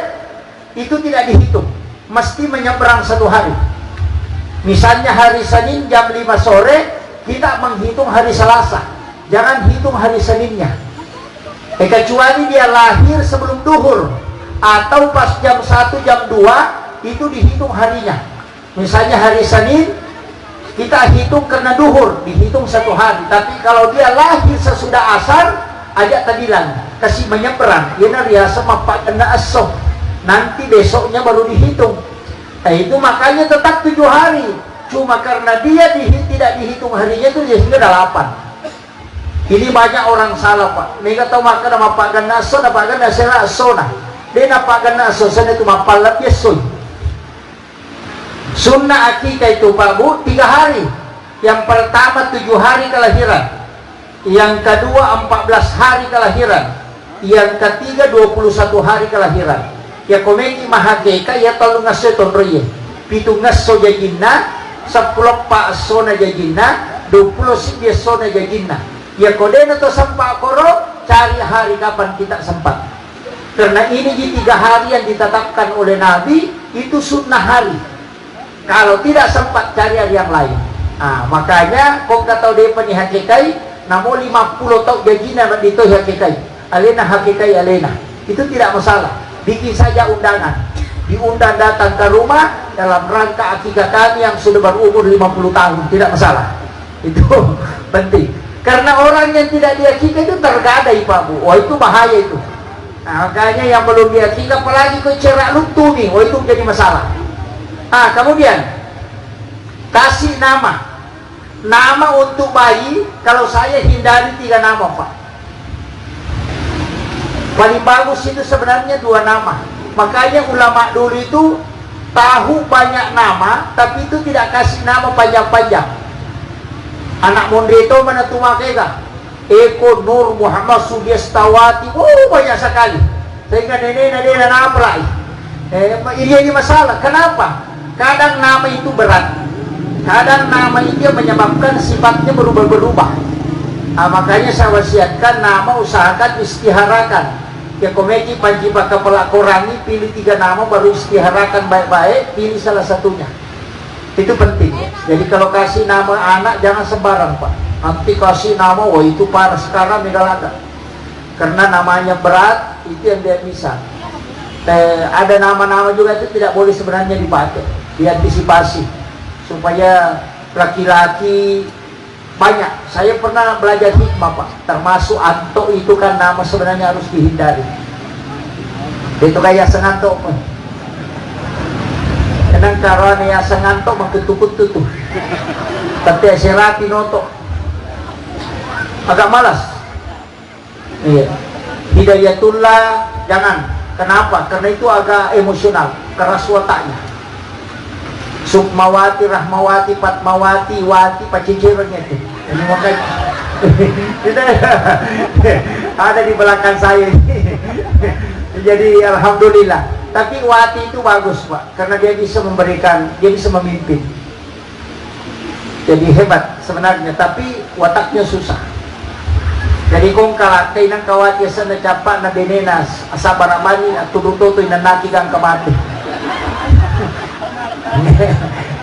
itu tidak dihitung, mesti menyeberang 1 hari. Misalnya hari Senin jam 5 sore, kita menghitung hari Selasa, jangan hitung hari Seninnya. Kecuali dia lahir sebelum duhur, atau pas jam 1, jam 2 itu dihitung harinya. Misalnya hari Senin kita hitung karena duhur, dihitung 1 hari. Tapi kalau dia lahir sesudah asar, ajak tadilan, kasih menyeberang, dia riasa mapak kena asoh. Nanti besoknya baru dihitung. Itu makanya tetap 7 hari. Cuma karena dia tidak dihitung harinya itu sehingga 8. Ini banyak orang salah, Pak. Mereka tahu maka nama Pak Gana Aso, nama Gana Sera Asona. Dia nama Gana Aso, sana itu mapalap ya soy. Sunnah akikah itu Pak Bu 3 hari. Yang pertama 7 hari kelahiran, yang kedua 14 hari kelahiran, yang ketiga 21 hari kelahiran. Ya komeki mahageka ya tolong ngaso tonroye. Pitu ngaso jajinna, 10 Pak Sona jajinna, 20 dia Sona jajinna. Ya kodena to sempat koro, cari hari kapan kita sempat. Karena ini di 3 hari yang ditetapkan oleh Nabi, itu sunnah hari. Kalau tidak sempat cari hari yang lain. Makanya kau kata dia pani hakikai, namun 50 tahun jajina dito hakikai. Alena hakikai alena. Itu tidak masalah. Bikin saja undangan. Diundang datang ke rumah dalam rangka akikah kami yang sudah berumur 50 tahun, tidak masalah. Itu penting. Karena orang yang tidak diakikah itu tergadai Pak Bu. Itu bahaya itu. Makanya yang belum diakikah apalagi kau cerak lutumi, itu jadi masalah. Kemudian kasih nama. Nama untuk bayi, kalau saya hindari 3 nama Pak. Paling bagus itu sebenarnya 2 nama. Makanya ulama dulu itu tahu banyak nama, tapi itu tidak kasih nama panjang-panjang. Anak Mondreto mana tuh makanya Eko Nur Muhammad Sudiastawati, banyak sekali. Sehingga nenek nama lagi. Ini masalah. Kenapa? Kadang nama itu berat, kadang nama itu menyebabkan sifatnya berubah-berubah. Makanya saya wasiatkan nama usahakan istiharakan. Ya komeki panji baka pelakorangi, pilih 3 nama baru istiharakan baik-baik, pilih salah satunya. Itu penting. Jadi kalau kasih nama anak jangan sembarang Pak. Nanti kasih nama, itu parah sekarang megalaga. Karena namanya berat, itu yang dia bisa. Ada nama-nama juga itu tidak boleh sebenarnya dipakai. Diantisipasi supaya laki-laki banyak. Saya pernah belajar hikmah Pak, termasuk Anto itu kan nama sebenarnya harus dihindari. Itu kayak senganto pun. Kenang karena ya senganto mengketukut-tutup. Tapi serati noto. Agak malas. Iya. Hidayatullah jangan. Kenapa? Karena itu agak emosional, keras wataknya. Sukmawati, Rahmawati, Patmawati, Wati, pacicirannya itu. Ini makanya ada di belakang saya. Jadi alhamdulillah. Tapi Wati itu bagus Pak, karena dia bisa memberikan, dia bisa memimpin. Jadi hebat sebenarnya, tapi wataknya susah. Jadi kung kalakay ng kawati sa nacapak na benenas, asabaramani at tudututoy na nakigang kamati.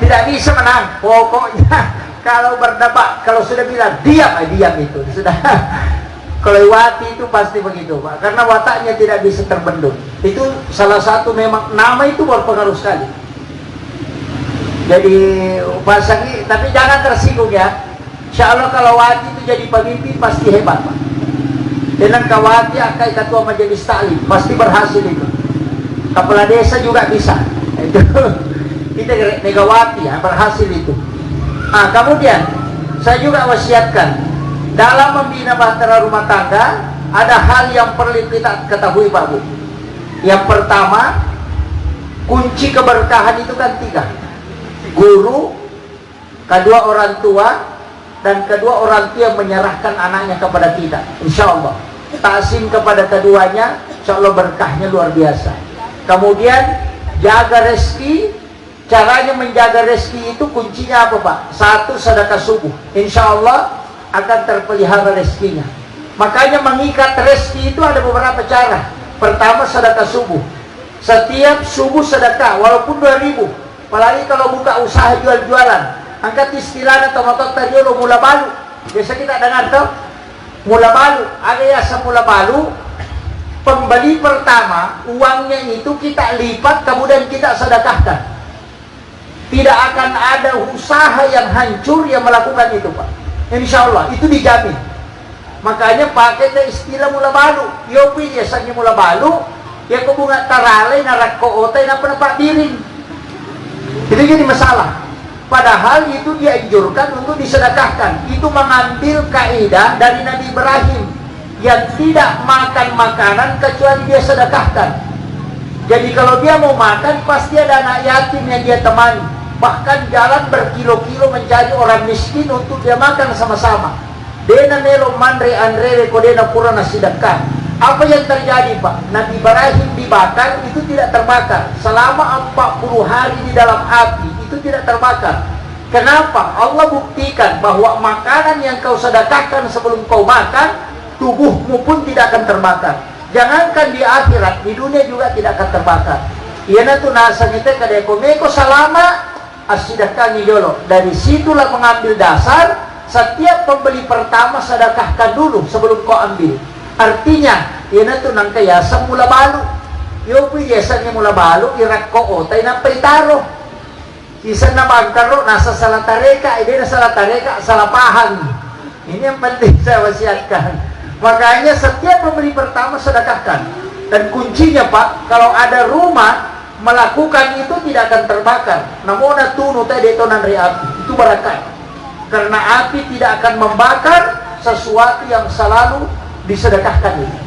Tidak bisa menang. Pokoknya kalau berdebat, kalau sudah bilang diam, diam itu sudah. Kalau Wati itu pasti begitu Pak, karena wataknya tidak bisa terbendung. Itu salah satu memang nama itu berpengaruh sekali. Jadi pasangi, tapi jangan tersinggung ya. Insya Allah kalau Wati itu jadi pemimpin pasti hebat Pak. Dengan Kawati akai ketua majelis taklim pasti berhasil itu. Kepala desa juga bisa. Itu kita Megawati berhasil itu. Kemudian saya juga wasiatkan dalam membina bahtera rumah tangga ada hal yang perlu kita ketahui Pak Bu. Yang pertama, kunci keberkahan itu kan 3. Guru, kedua orang tua, dan kedua orang tua yang menyerahkan anaknya kepada kita. Insya Allah taksim kepada keduanya, insya Allah berkahnya luar biasa. Kemudian jaga rezeki. Caranya menjaga rezeki itu kuncinya apa Pak? 1, sedekah subuh. Insya Allah akan terpelihara rezekinya. Makanya mengikat rezeki itu ada beberapa cara. Pertama, sedekah subuh. Setiap subuh sedekah, walaupun 2.000. Apalagi kalau buka usaha jual-jualan, angkat istilah atau motor tadi lo mula balu. Biasa kita dengar tuh mula balu. Ada ya semula balu. pembeli pertama, uangnya itu kita lipat, kemudian kita sedekahkan. Tidak akan ada usaha yang hancur yang melakukan itu, Pak. Insya Allah, itu dijamin. Makanya pakai istilah mula balu. Yopi biasanya mula balu, ya kau bunga tarale, narak ko otay, na Pak Biring. Itu jadi masalah. Padahal itu dianjurkan untuk disedekahkan. Itu mengambil kaidah dari Nabi Ibrahim yang tidak makan makanan kecuali dia sedekahkan. Jadi kalau dia mau makan, pasti ada anak yatim yang dia temani. Bahkan jalan berkilo-kilo mencari orang miskin untuk dia makan sama-sama. Dena melo mandre andre kodena purana sedekah. Apa yang terjadi, Pak? Nabi Ibrahim dibakar, itu tidak terbakar. Selama 40 hari di dalam api, itu tidak terbakar. Kenapa? Allah buktikan bahwa makanan yang kau sedekahkan sebelum kau makan, tubuhmu pun tidak akan terbakar. Jangankan di akhirat, di dunia juga tidak akan terbakar. Iana tu nasa kita kada komeko salama asidakah yolo. Dari situlah mengambil dasar, setiap pembeli pertama sedekahkan dulu sebelum kau ambil. Artinya, iana tu nang kaya sa mula balu. Yopi biasanya mula balu, irak ko otay na peitaro. Isa na magkaro, nasa salatareka, ide na salatareka, salapahan. Ini yang penting saya wasiatkan. Makanya setiap pembeli pertama sedekahkan. Dan kuncinya, Pak, kalau ada rumah melakukan itu tidak akan terbakar. Namun tunu tadi detonan dari api, itu barakat. Karena api tidak akan membakar sesuatu yang selalu disedekahkan itu.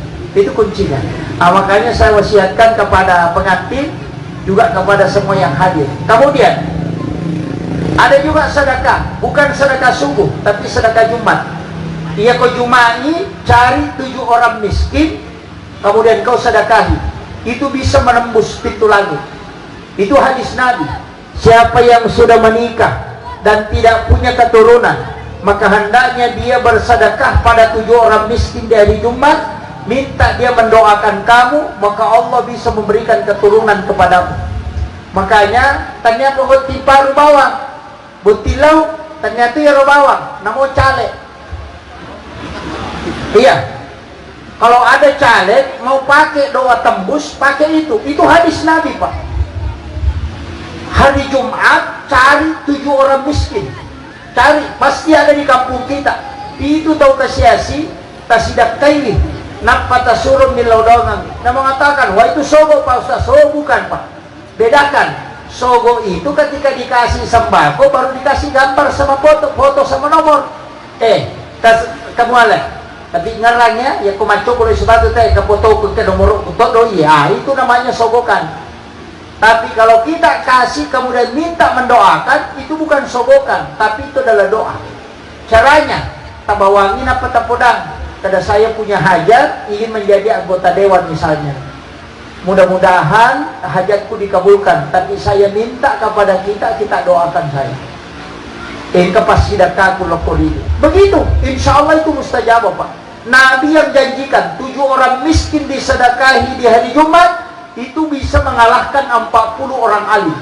Itu kuncinya. Nah, makanya saya wasiatkan kepada pengantin, juga kepada semua yang hadir. Kemudian ada juga sedekah, bukan sedekah subuh, tapi sedekah Jumat. Ia kau jumai, cari 7 orang miskin, kemudian kau sedekahi. Itu bisa menembus pintu langit. Itu hadis Nabi. Siapa yang sudah menikah dan tidak punya keturunan, maka hendaknya dia bersedekah pada 7 orang miskin di hari Jumat. Minta dia mendoakan kamu, maka Allah bisa memberikan keturunan kepadamu. Makanya ternyata buti paru bawang, butilau ternyata ya bawang, namo caleg. Iya. Kalau ada caleg mau pakai doa tembus, pakai itu. Itu hadis Nabi, Pak. Hari Jumat cari 7 orang miskin. Cari, pasti ada di kampung kita. Itu tahu kasiasi, tasidak kaili. Napa tasurun milaudangan. Nah mengatakan, wah itu sogo Pak Ustaz. Sogo bukan, Pak. Bedakan. Sogo itu ketika dikasih sembako baru dikasih gambar sama foto sama nomor. Kamu aleh. Tapi ngarangnya ya kumaco kalau sebatu teh ke foto ke nomor foto ya itu namanya sogokan. Tapi kalau kita kasih kemudian minta mendoakan, itu bukan sogokan, tapi itu adalah doa. Caranya tabawangin apa tapodang. Kada saya punya hajat, ingin menjadi anggota dewan misalnya. Mudah-mudahan hajatku dikabulkan, tapi saya minta kepada kita doakan saya. Kapasidatku lokori. Begitu, insya Allah itu mustajab, Pak. Nabi yang janjikan 7 orang miskin disedekahi di hari Jumat, itu bisa mengalahkan 40 orang alim.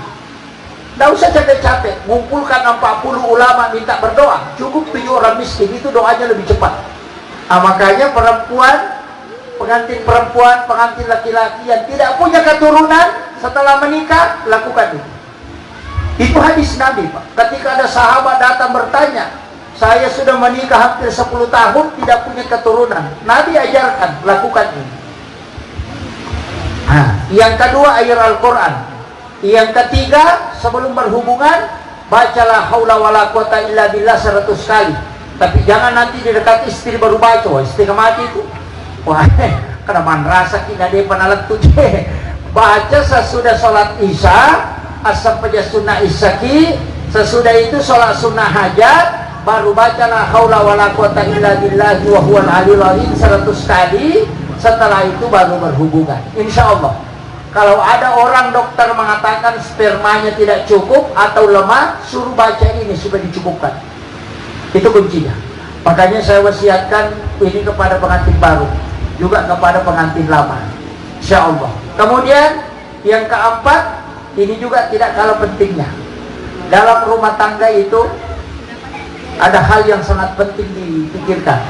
Tidak usah capek-capek, ngumpulkan 40 ulama minta berdoa. Cukup 7 orang miskin, itu doanya lebih cepat. Nah, makanya perempuan, pengantin perempuan, pengantin laki-laki yang tidak punya keturunan setelah menikah, lakukan itu. Itu hadis Nabi, Pak. Ketika ada sahabat datang bertanya, saya sudah menikah hampir 10 tahun tidak punya keturunan. Nabi ajarkan, lakukan ini. Nah, yang kedua ayat Al-Quran. Yang ketiga, sebelum berhubungan, bacalah haula wala quwata illa billah 100 kali. Tapi jangan nanti di dekat istri baru baca. Wah, istri mati itu. Wah, karena man rasa kita dia penalat tuh. Baca sesudah sholat isya, asap aja sunnah isyaki, sesudah itu sholat sunnah hajat, baru bacalah haula wala quwata illa billahi wa huwal aliyul azim 100 kali. Setelah itu baru berhubungan. Insya Allah. Kalau ada orang dokter mengatakan spermanya tidak cukup atau lemah, suruh baca ini supaya dicukupkan. Itu kuncinya. Makanya saya wasiatkan ini kepada pengantin baru, juga kepada pengantin lama, insya Allah. Kemudian yang keempat, ini juga tidak kalah pentingnya. Dalam rumah tangga itu ada hal yang sangat penting dipikirkan.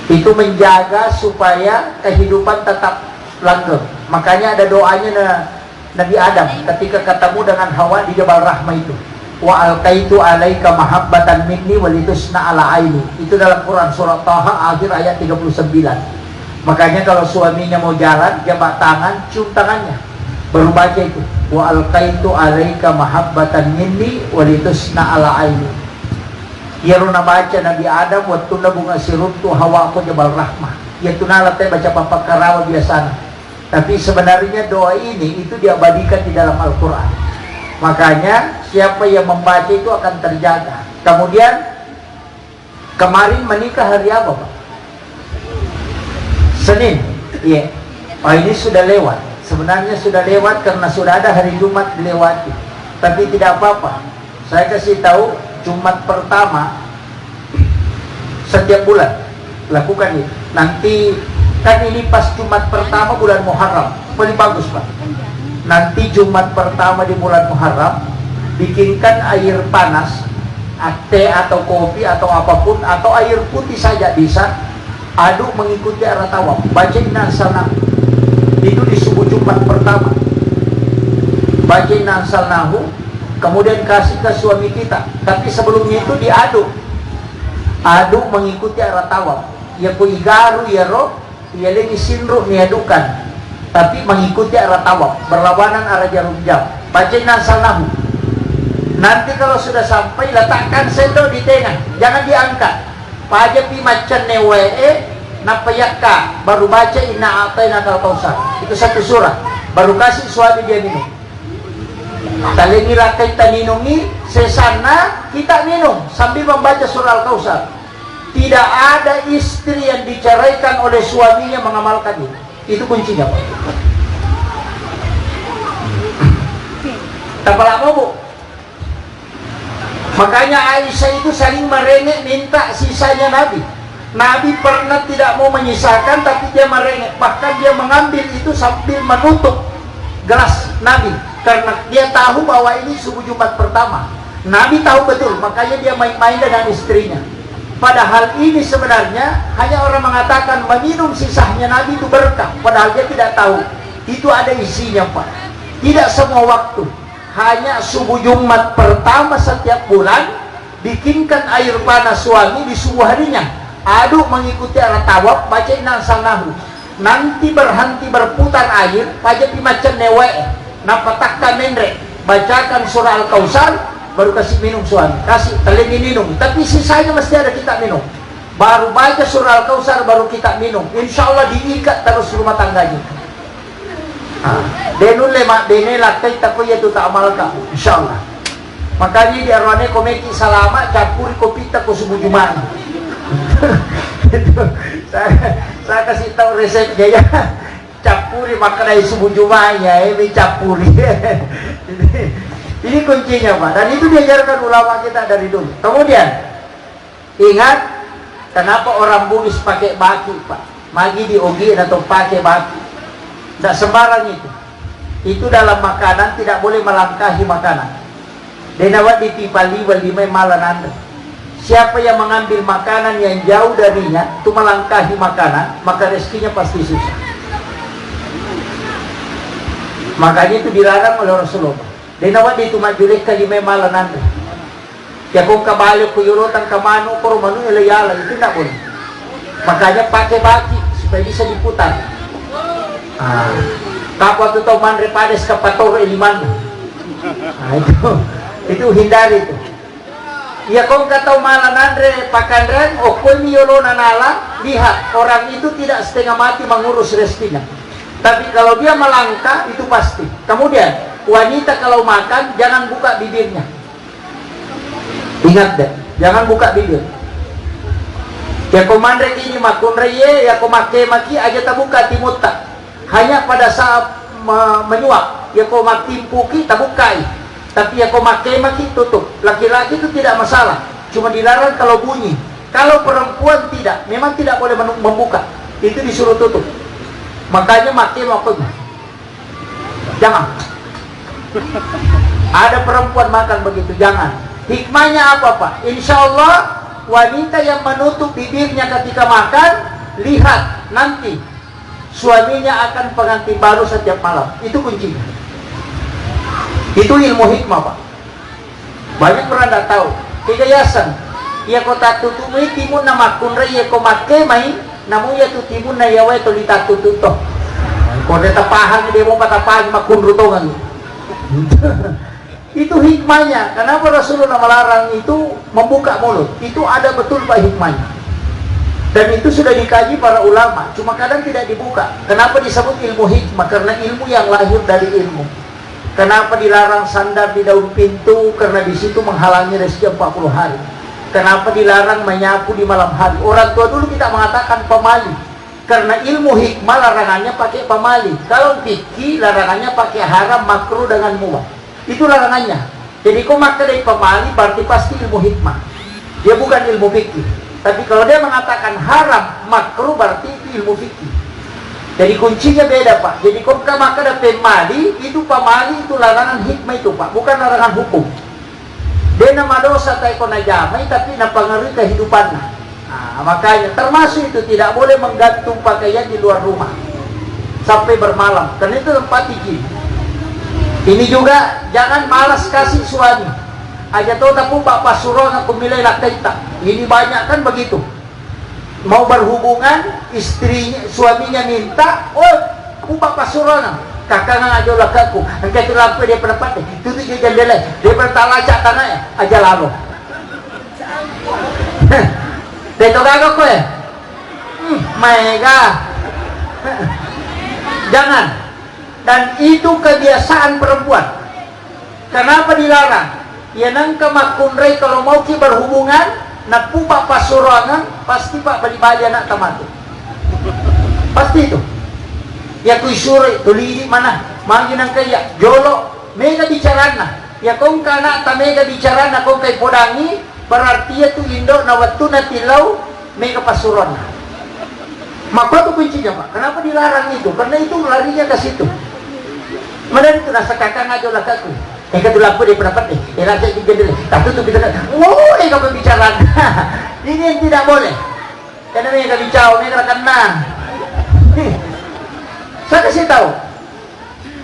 Itu menjaga supaya kehidupan tetap langgeng. Makanya ada doanya Nabi Adam ketika ketemu dengan Hawa di Jabal Rahmah itu. Wa alqaitu alaika mahabbatan minni walitusna ala aini. Itu dalam Quran surah Taha akhir ayat 39. Makanya kalau suaminya mau jalan, jabat tangan, cium tangannya. Baru baca itu. Wa alqaitu alaika mahabbatan minni walitusna ala aini. Ya runa baca Nabi Adam waktu bunga siruptu Hawa aku Jabal Rahmah. Ya tunala teh baca papa karawa biasana. Tapi sebenarnya doa ini itu diabadikan di dalam Al-Quran. Makanya siapa yang membaca itu akan terjaga. Kemudian kemarin menikah hari apa, Pak? Senin. Iya. Oh, ini sudah lewat. Sebenarnya sudah lewat karena sudah ada hari Jumat dilewati. Tapi tidak apa-apa. Saya kasih tahu Jumat pertama setiap bulan lakukan itu. Nanti kan ini pas Jumat pertama bulan Muharram. Paling bagus, Pak. Nanti Jumat pertama di bulan Muharram bikinkan air panas, teh atau kopi atau apapun, atau air putih saja bisa, aduk mengikuti arah tawaf, bacain nasalnahu. Itu di subuh Jumat pertama, bacain nasalnahu, kemudian kasih ke suami kita. Tapi sebelumnya itu diaduk, aduk mengikuti arah tawaf. Ya ku igaru ya roh, ya lagi sinru niadukan, tapi mengikuti arah tawaf, berlawanan arah jarum jam. Bacain nasalnahu. Nanti kalau sudah sampai, letakkan sendok di tengah, jangan diangkat. Paja pi macan newe napayaka, baru baca inna a'tainaka al-kautsar. Itu satu surah, baru kasih suami dia minum. Talengi rakai taninungi, sesana kita minum sambil membaca surah Al-Kautsar. Tidak ada istri yang diceraikan oleh suaminya mengamalkan itu. Itu kuncinya, Pak. Tak lama, Bu. Makanya Aisyah itu saling merengek minta sisanya Nabi. Nabi pernah tidak mau menyisakan, tapi dia merengek. Bahkan dia mengambil itu sambil menutup gelas Nabi, karena dia tahu bahwa ini subuh Jumat pertama. Nabi tahu betul, makanya dia main-main dengan istrinya. Padahal ini sebenarnya hanya orang mengatakan meminum sisanya Nabi itu berkah. Padahal dia tidak tahu itu ada isinya, Pak. Tidak semua waktu, hanya subuh Jumat pertama setiap bulan bikinkan air panas suami di subuh harinya. Aduk mengikuti arah tawaf, bacain nasalnahu. Nanti berhenti berputar air, pajak pimacan newe, napatakkan nendre, bacakan surah Al-Kautsar, baru kasih minum suami, kasih telingi minum. Tapi sisanya mesti ada kita minum. Baru baca surah Al-Kautsar, baru kita minum. Insya Allah diikat terus rumah tangganya. Denul lemak dene lakai tako ya tu tak amalkan, insya Allah. Makanya di arwane komeki salama campur kopi tako subuh Jumat. Saya kasih tahu resepnya ya, campuri makanan subuh Jumatnya, ini campuri. Ini kuncinya, Pak, dan itu diajarkan ulama kita dari dulu. Kemudian ingat kenapa orang Bugis pakai baki, Pak, magi diogi atau pakai baki, tidak sembarang itu. Itu dalam makanan tidak boleh melangkahi makanan. Denawat ditipali walimai malananda. Siapa yang mengambil makanan yang jauh darinya, itu melangkahi makanan, maka rezekinya pasti susah. Makanya itu dilarang oleh Rasulullah. Denawat itu majulek kalimai malananda. Ya kung kabalo kuyurutan kamano koromano ilayala, itu tidak boleh. Makanya pakai baki supaya bisa diputar. Kapwa itu tau manre pades kapatoro iliman. Itu hindari itu. Ya kung katau malan andre pakandran o koy miyolo nanala, lihat orang itu tidak setengah mati mengurus rezekinya. Tapi kalau dia melangkah itu pasti. Kemudian wanita kalau makan jangan buka bibirnya. Ingat deh, jangan buka bibir. Ya komandre ini makun reye, ya komake maki aja tabuka timuta. Hanya pada saat menyuap, ya komaki puki tabukai. Tapi ya komake maki tutup. Laki-laki itu tidak masalah, cuma dilarang kalau bunyi. Kalau perempuan tidak, memang tidak boleh membuka. Itu disuruh tutup. Makanya maki makun. Jangan. Ada perempuan makan begitu, jangan. Hikmahnya apa, Pak? Insya Allah wanita yang menutup bibirnya ketika makan lihat nanti suaminya akan pengantin baru setiap malam. Itu kuncinya. Itu ilmu hikmah, Pak. Banyak orang tidak tahu. Kegayasan. Ya kota tutumi timun nama kunre ya komake main namu ya tu timun na yawa itu lita tututo. Kau deta paham dia mau kata paham makun rutongan. Itu hikmahnya. Kenapa Rasulullah melarang itu membuka mulut? Itu ada betul Pak hikmahnya. Dan itu sudah dikaji para ulama. Cuma kadang tidak dibuka. Kenapa disebut ilmu hikmah? Karena ilmu yang lahir dari ilmu. Kenapa dilarang sandar di daun pintu? Karena di situ menghalangi rezeki 40 hari. Kenapa dilarang menyapu di malam hari? Orang tua dulu kita mengatakan pemali. Karena ilmu hikmah larangannya pakai pemali. Kalau fikih larangannya pakai haram, makruh dengan mubah. Itu larangannya. Jadi kau maka dari pemali berarti pasti ilmu hikmah. Dia bukan ilmu fikih. Tapi kalau dia mengatakan haram, makruh berarti itu ilmu fikih. Jadi kuncinya beda Pak. Jadi kau maka dari pemali, itu pemali itu larangan hikmah itu Pak, bukan larangan hukum. Dia nama dosa tak kena jamai tapi mempengaruhi kehidupannya. Nah, makanya termasuk itu tidak boleh menggantung pakaian di luar rumah sampai bermalam. Karena itu tempat izin. Ini juga jangan malas kasih suami. Aja tahu tapi bapak suruh aku milih laktita. Ini banyak kan begitu. Mau berhubungan istrinya suaminya minta, oh, aku bapak suruh kakak ngajo lakaku, angkat lampu dia pendapat, tutup dia jendela, dia bertalacak tanah aja lalu. Betul kagak kau ya? Mega. Jangan. Dan itu kebiasaan perempuan. Kenapa dilarang? Ya nangka makunrei kalau mau ki berhubungan, napu bapak suruhangan, pasti pak bali-bali anak tamatu. Pasti itu. Ya kui sure tuli mana mangi nang kaya jolo mega bicarana ya kong kana ta mega bicarana kong kay podangi berarti ya tu indo na watu na tilaw mega pasuron. Maka itu kuncinya Pak. Kenapa dilarang itu? Karena itu larinya ke situ. Mana itu nasa kakak ngajo lakaku. Ketulah pun dia pendapat raja jendela. Tak tutup kita. Oh, kamu bicara. Ini yang tidak boleh. Karena mereka bicara, mereka kena. Saya kasih tahu.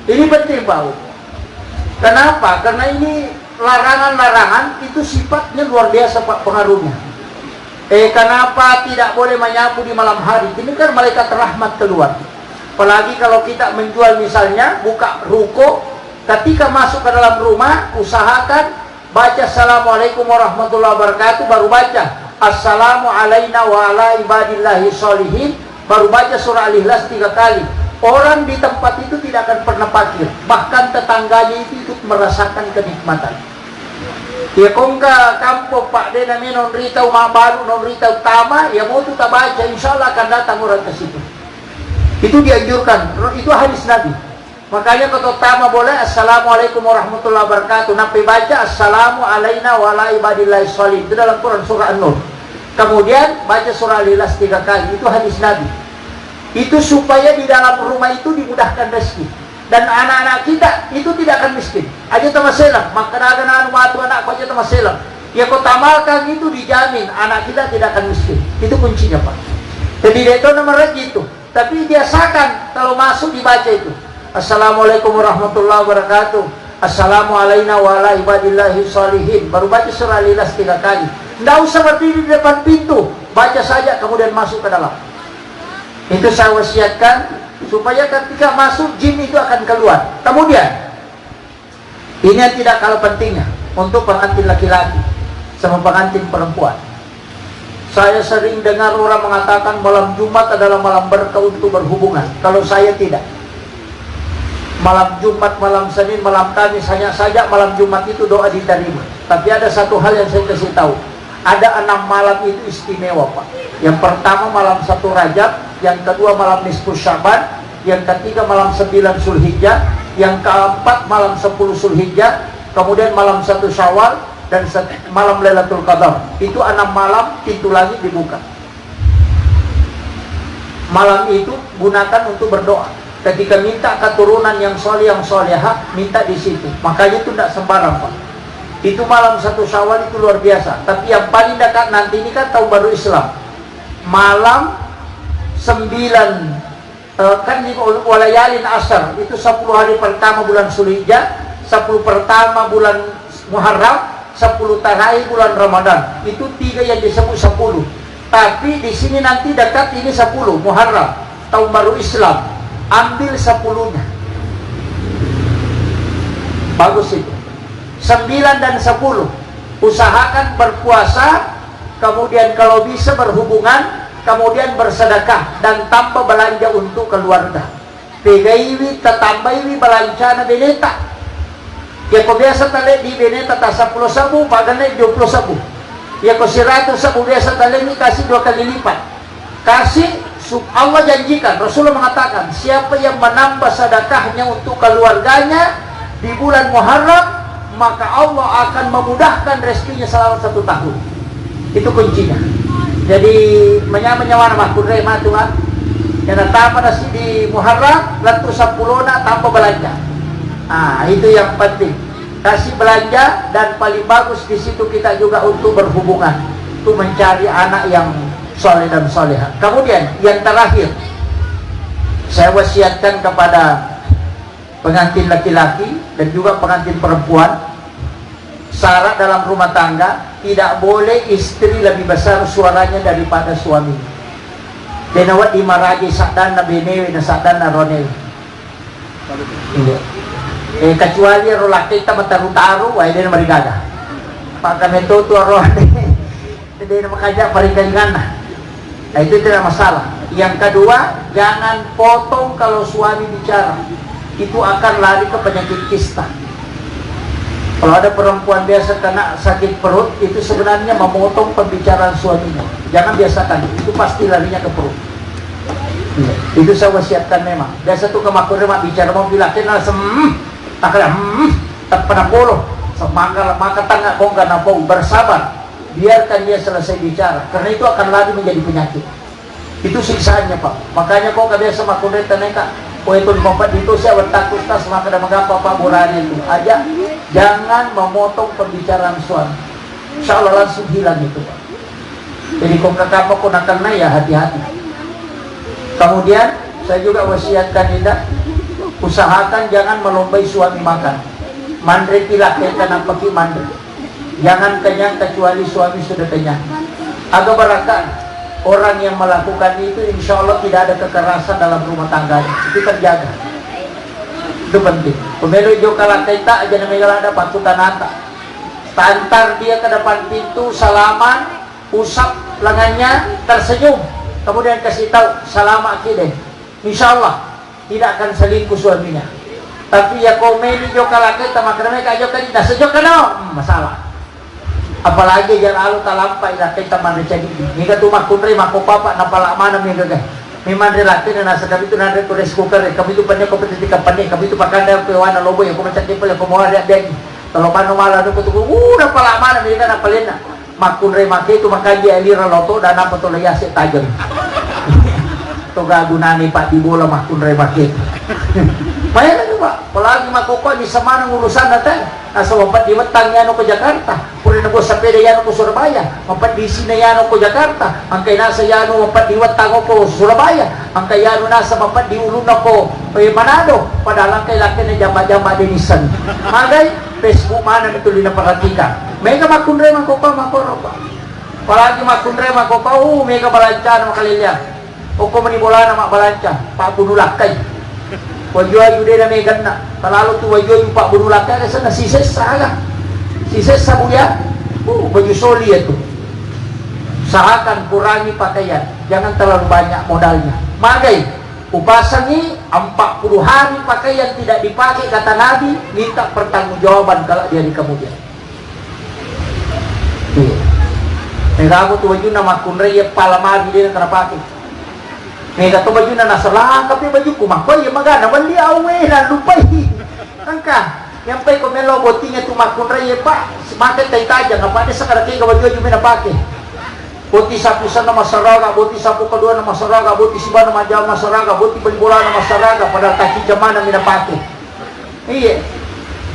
Ini penting Pak. Kenapa? Karena ini larangan-larangan itu sifatnya luar biasa Pak pengaruhnya. Kenapa tidak boleh menyapu di malam hari? Ini kan malaikat rahmat keluar. Apalagi kalau kita menjual misalnya, buka ruko, ketika masuk ke dalam rumah, usahakan baca Assalamualaikum warahmatullahi wabarakatuh, baru baca Assalamu alaina wa ala ibadillahi sholihin, baru baca surah Al-Ikhlas 3 kali. Orang di tempat itu tidak akan pernah pakir, bahkan tetangganya itu ikut merasakan kenikmatan. Ya kongka kampung Pak de namanya non rita umah baru, non rita utama, ya mau tu tak baca, insya Allah akan datang orang ke situ. Itu dianjurkan, itu hadis Nabi. Makanya kata utama boleh Assalamualaikum warahmatullahi wabarakatuh, nabi baca Assalamu alaina wa ala ibadillahi sholihin, itu dalam Quran surah An-Nur. Kemudian baca surah Al-Ikhlas 3 kali, itu hadis Nabi. Itu supaya di dalam rumah itu dimudahkan rezeki. Dan anak-anak kita itu tidak akan miskin. Aja sama selam, maka ada anak aja sama selam. Ya kau tamalkan itu dijamin anak kita tidak akan miskin. Itu kuncinya Pak. Jadi itu nomor itu. Tapi biasakan kalau masuk dibaca itu. Assalamualaikum warahmatullahi wabarakatuh. Assalamu alaina wa ala ibadillahi sholihin. Baru baca surah Al-Ikhlas 3 kali. Tidak usah berdiri di depan pintu. Baca saja kemudian masuk ke dalam. Itu saya wasiatkan supaya ketika masuk jin itu akan keluar. Kemudian ini yang tidak kalah pentingnya untuk pengantin laki-laki sama pengantin perempuan. Saya sering dengar orang mengatakan malam Jumat adalah malam berkah untuk berhubungan. Kalau saya tidak. Malam Jumat, malam Senin, malam Kamis, hanya saja malam Jumat itu doa diterima. Tapi ada satu hal yang saya kasih tahu. Ada 6 malam itu istimewa Pak. Yang pertama malam 1 Rajab, yang kedua malam Nisfus Syaban, yang ketiga malam 9 Zulhijjah, yang keempat malam 10 Zulhijjah, kemudian malam 1 Syawal, dan malam Lailatul Qadar. Itu 6 malam pintu langit dibuka. Malam itu gunakan untuk berdoa. Ketika minta keturunan yang soleh, yang solehah, minta di situ. Makanya itu tidak sembarang Pak. Itu malam 1 Syawal itu luar biasa. Tapi yang paling dekat nanti ini kan tahun baru Islam. Malam kan di walayalin asar itu 10 hari pertama bulan Zulhijjah, 10 pertama bulan Muharram, 10 terakhir bulan Ramadan. Itu 3 yang disebut 10. Tapi di sini nanti dekat ini 10 Muharram, tahun baru Islam. Ambil 10-nya. Bagus itu. 9 dan 10. Usahakan berpuasa, kemudian kalau bisa berhubungan, kemudian bersedekah dan tambah belanja untuk keluarga. Pegaiwi tatambai belancana beneta. Ya kau biasa tali di beneta tak 10 sabu, bagana 20 sabu. Ya kau 100 sabu biasa tali ini kasih 2 kali lipat. Kasih, Allah janjikan, Rasulullah mengatakan, siapa yang menambah sedekahnya untuk keluarganya di bulan Muharram, maka Allah akan memudahkan rezekinya selama 1 tahun. Itu kuncinya. Jadi menyawa makun remah Tuhan. Yang tambah nasi di Muharram, lantu 10 tambah belanja. Nah, itu yang penting. Kasih belanja, dan paling bagus di situ kita juga untuk berhubungan, untuk mencari anak yang soleh dan soleha. Kemudian yang terakhir, saya wasiatkan kepada pengantin laki-laki dan juga pengantin perempuan, syarat dalam rumah tangga tidak boleh istri lebih besar suaranya daripada suami. Denawat dimaraji sadana benewe na sadana ronewe. Iya. Kecuali rolak kita mataru-taru, wah dia marigaga. Pak kami itu rone, dia makanya paringan. Nah itu tidak masalah. Yang kedua, jangan potong kalau suami bicara. Itu akan lari ke penyakit kista. Kalau ada perempuan biasa kena sakit perut, itu sebenarnya memotong pembicaraan suaminya. Jangan biasakan, itu pasti larinya ke perut. Itu saya wasiatkan memang. Biasa tuh kemakmur bicara mau bilakin langsung tak pernah polo. Maka tangga kau nggak nampung, bersabar, biarkan dia selesai bicara, karena itu akan lari menjadi penyakit. Itu siksaannya Pak. Makanya kau nggak biasa makmur teneka. Oh itu mempat itu saya bertakut tas maka ada mengapa Pak Burani itu aja. Jangan memotong pembicaraan suami. Insya Allah langsung hilang itu Pak. Jadi kau kakak kau nakal ya hati-hati. Kemudian saya juga wasiatkan Ida, usahakan jangan melombai suami makan. Mandre pilak karena pergi mandre. Jangan kenyang kecuali suami sudah kenyang. Agak barakan orang yang melakukan itu, insya Allah tidak ada kekerasan dalam rumah tangga. Itu terjaga. Itu penting. Pemilu juga kalau kita aja namanya ada pasukan nata. Tantar dia ke depan pintu, salaman, usap lengannya, tersenyum. Kemudian kasih tahu salamat kita. Insya Allah tidak akan selingkuh suaminya. Tapi ya komedi juga kalau kita makanya mereka aja kan tidak sejauh kan masalah. Apalagi jangan lalu talampai lah kita mana jadi. Nika tuh makunri mako papa napala mana nih guys. Memang relati na nasa kami itu nade to rice cooker kami itu panya kompetisi kampanye kami itu pakanda pewana lobo yang kumacat tipol yang kumuha dia deg. Kalau pano mala do kutu napala mana nih kan napalena. Makunri make itu makaji alira loto dan apa to layasi tajam. To gagunani Pak di bola makunri make. Bayar lagi Pak, apalagi makoko di sama urusan natin. Nasa mapat di Wetang yan ko Jakarta, puri na ko sa pede yan ko Surabaya, mapat di Sina yan ko Jakarta, ang kay nasa yan mapat di Wetang ko Surabaya, ang kay yan nasa mapat di Ulun ko Manado, padahal kay laki na jama-jama dinisan. Magay, Facebook mana natuloy na paratika. Mega makunre man ko pa, makoro pa. Palagi makunre man ko pa, mega balanca na makalilya. O ko manibola na mabalanca, papunulak kay. Wajua yude na may ganda. Palalo tu wajua yung Pak Bunulak kaya sana si Sesa lah. Si Sesa buya. Baju soli itu. Usahakan kurangi pakaian. Jangan terlalu banyak modalnya. Magai upasangi 40 hari pakaian tidak dipakai kata Nabi, minta pertanggungjawaban kalau dia di kemudian. Kamu tu wajua nama kunre ya palamari dia kena pakai. Mega to baju na nasa langkap yung baju kumakoy yung magana wali awe na lupay angka yang pay komelo botinya tumakunray pa semakin tayo nga pa sa karakay ka baju yung minapake boti sa pusa na masaraga boti sa pukadua na masaraga boti siba na madyaw masaraga boti balibura na masaraga pada kaki jaman na minapake iya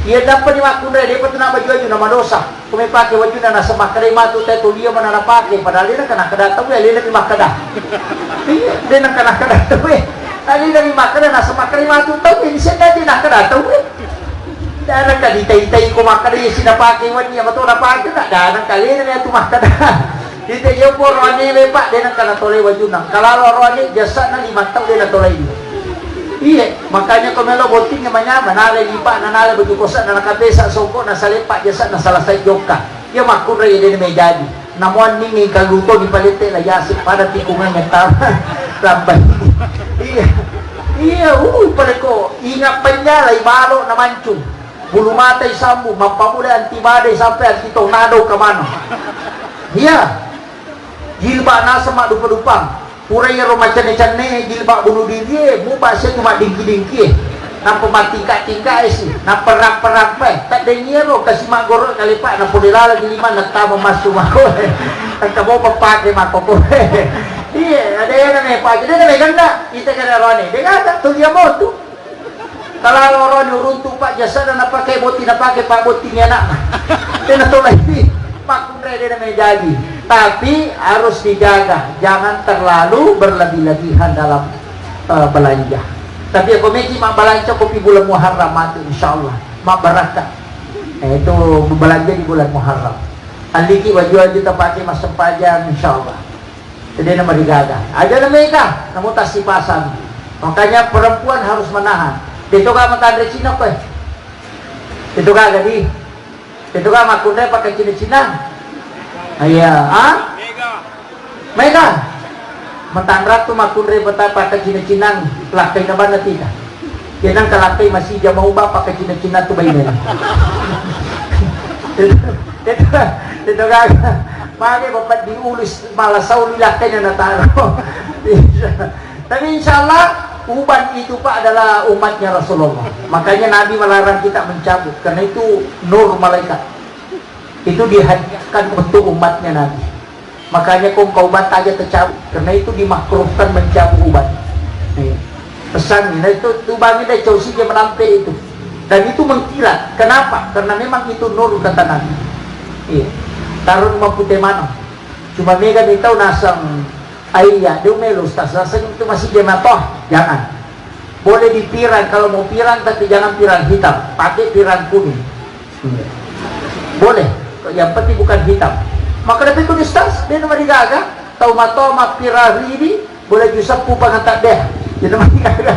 Ia dapat ni makundra dia pun nak baju nama dosa. Kami pakai baju na nasa makarima tu tetu dia mana nak pakai padahal dia kena kada tahu ya dia nak makada. Dia nak kena kada tahu. Ali dari makada nasa makarima tu tahu ni saya dia nak kada tahu. Dan nak ditai-tai ko makada dia sina pakai baju yang betul nak pakai tak dan kali ni tu makada. Kita jumpa orang ni lepak dia nak kena toleh baju nang. Kalau orang ni jasa na 5 tahun dia nak toleh dia. Iya, makanya kalau melo boting namanya manala lipa nanala baju kosa nana kabesa songko na salepa jasa na salasay joka. Ya makun ray din may jadi. Namuan ni kaluto di palite la yasip pada tikungan mental. Rambai. Iya. Iya, pada ko ingat panya lay malo na mancung. Bulu matay sambu mampamula antibade sampai anti tornado ke mana. Iya. Jilba nasa mak dupa-dupang. Purai yang macam-macam jilbab bunuh diri, mubah saya cuma dingki-dingki. Nampak mati tingkat sih, nampak perang-perang tak dengar lo kasih mak gorok kali pak, nampak dilala di lima nak masuk makro. Tak mau pakai makro. Iya, ada yang namanya pak, dia namanya ganda. Kita kena roni, dia kata tu dia mau tu. Kalau orang runtuh pak jasa dan nak pakai boti, nak pakai pak boti ni anak. Dia nak tolak ini, pak kundra dia namanya jadi. Tapi harus dijaga, jangan terlalu berlebih-lebihan dalam belanja. Tapi aku mesti mak belanja kopi bulan Muharram mati insyaallah, mak barakat. Itu belanja di bulan Muharram. Aliki baju kita pakai masa pajang insyaallah. Jadi nama dijaga. Aja mereka, namun tasih pasan. Makanya perempuan harus menahan. Itu kan makan Cina kok. Itu kan jadi. Itu kan makundai pakai Cina-Cina. Iya, Mega. Mentangrat tu makundre betapa pakai Cina-Cinang lakai na ba natin. Kinang kalakay masih dia mau ba pakai Cina-Cina tu bayi nila. Itu kan. Magi bapak diulis malasaw nilakay na natalo. Tapi insyaallah uban itu Pak adalah umatnya Rasulullah. Makanya Nabi melarang kita mencabut karena itu nur malaikat. Itu dihadiahkan untuk umatnya Nabi. Makanya kau ubat aja tercabut karena itu dimakruhkan mencabut ubat. Pesan ini itu bangi deh causi dia menampil itu dan itu mengkilat. Kenapa? Karena memang itu nur kata Nabi. Iya. Taruh mampute mana? Cuma mega dia tahu nasang ayah dia melu ustaz nasang itu masih dia matoh. Jangan. Boleh di pirang kalau mau pirang tapi jangan pirang hitam. Pakai pirang kuning. Boleh. Yang penting bukan hitam. Maka dapat itu ustaz dia nama digaga tahu mato pirari ini boleh jusapu pangantak deh. Jadi nama digaga.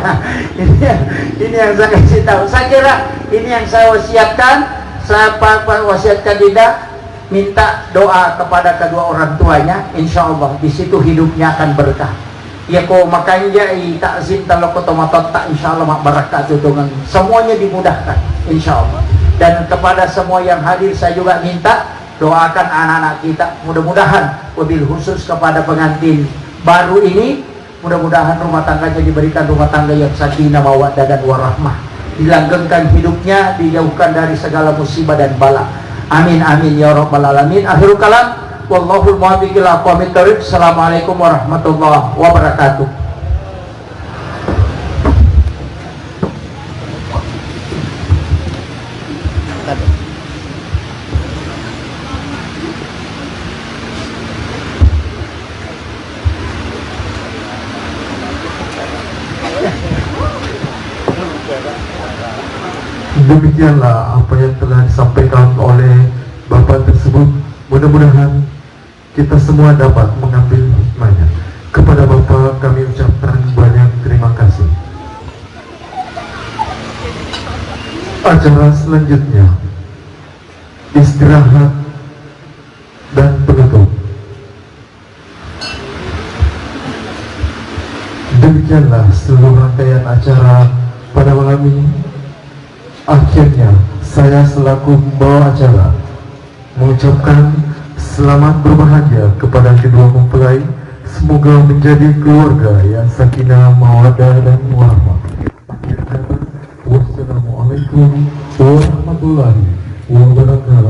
Ini yang saya kasih tahu. Saya kira ini yang saya wasiatkan. Saya wasiatkan Dinda minta doa kepada kedua orang tuanya. Insya Allah di situ hidupnya akan berkah. Ya kok makanya takzim kalau kotomatot tak insya Allah mak berkah itu dengan semuanya dimudahkan insya Allah. Dan kepada semua yang hadir saya juga minta doakan anak-anak kita mudah-mudahan wabil khusus kepada pengantin baru ini mudah-mudahan rumah tangganya diberikan rumah tangga yang sakinah mawaddah dan warahmah, dilanggengkan hidupnya, dijauhkan dari segala musibah dan bala. Amin amin ya rabbal alamin. Akhirul kalam wallahul muwaffiq ila aqwamit thoriq. Assalamualaikum warahmatullahi wabarakatuh. Demikianlah apa yang telah disampaikan oleh Bapak tersebut. Mudah-mudahan kita semua dapat mengambil hikmahnya. Kepada Bapak kami ucapkan banyak terima kasih. Acara selanjutnya istirahat dan penutup. Demikianlah seluruh rangkaian acara pada malam ini. Akhirnya saya selaku pembawa acara mengucapkan selamat berbahagia kepada kedua mempelai. Semoga menjadi keluarga yang sakinah, mawaddah dan warahmah. Wassalamualaikum warahmatullahi wabarakatuh.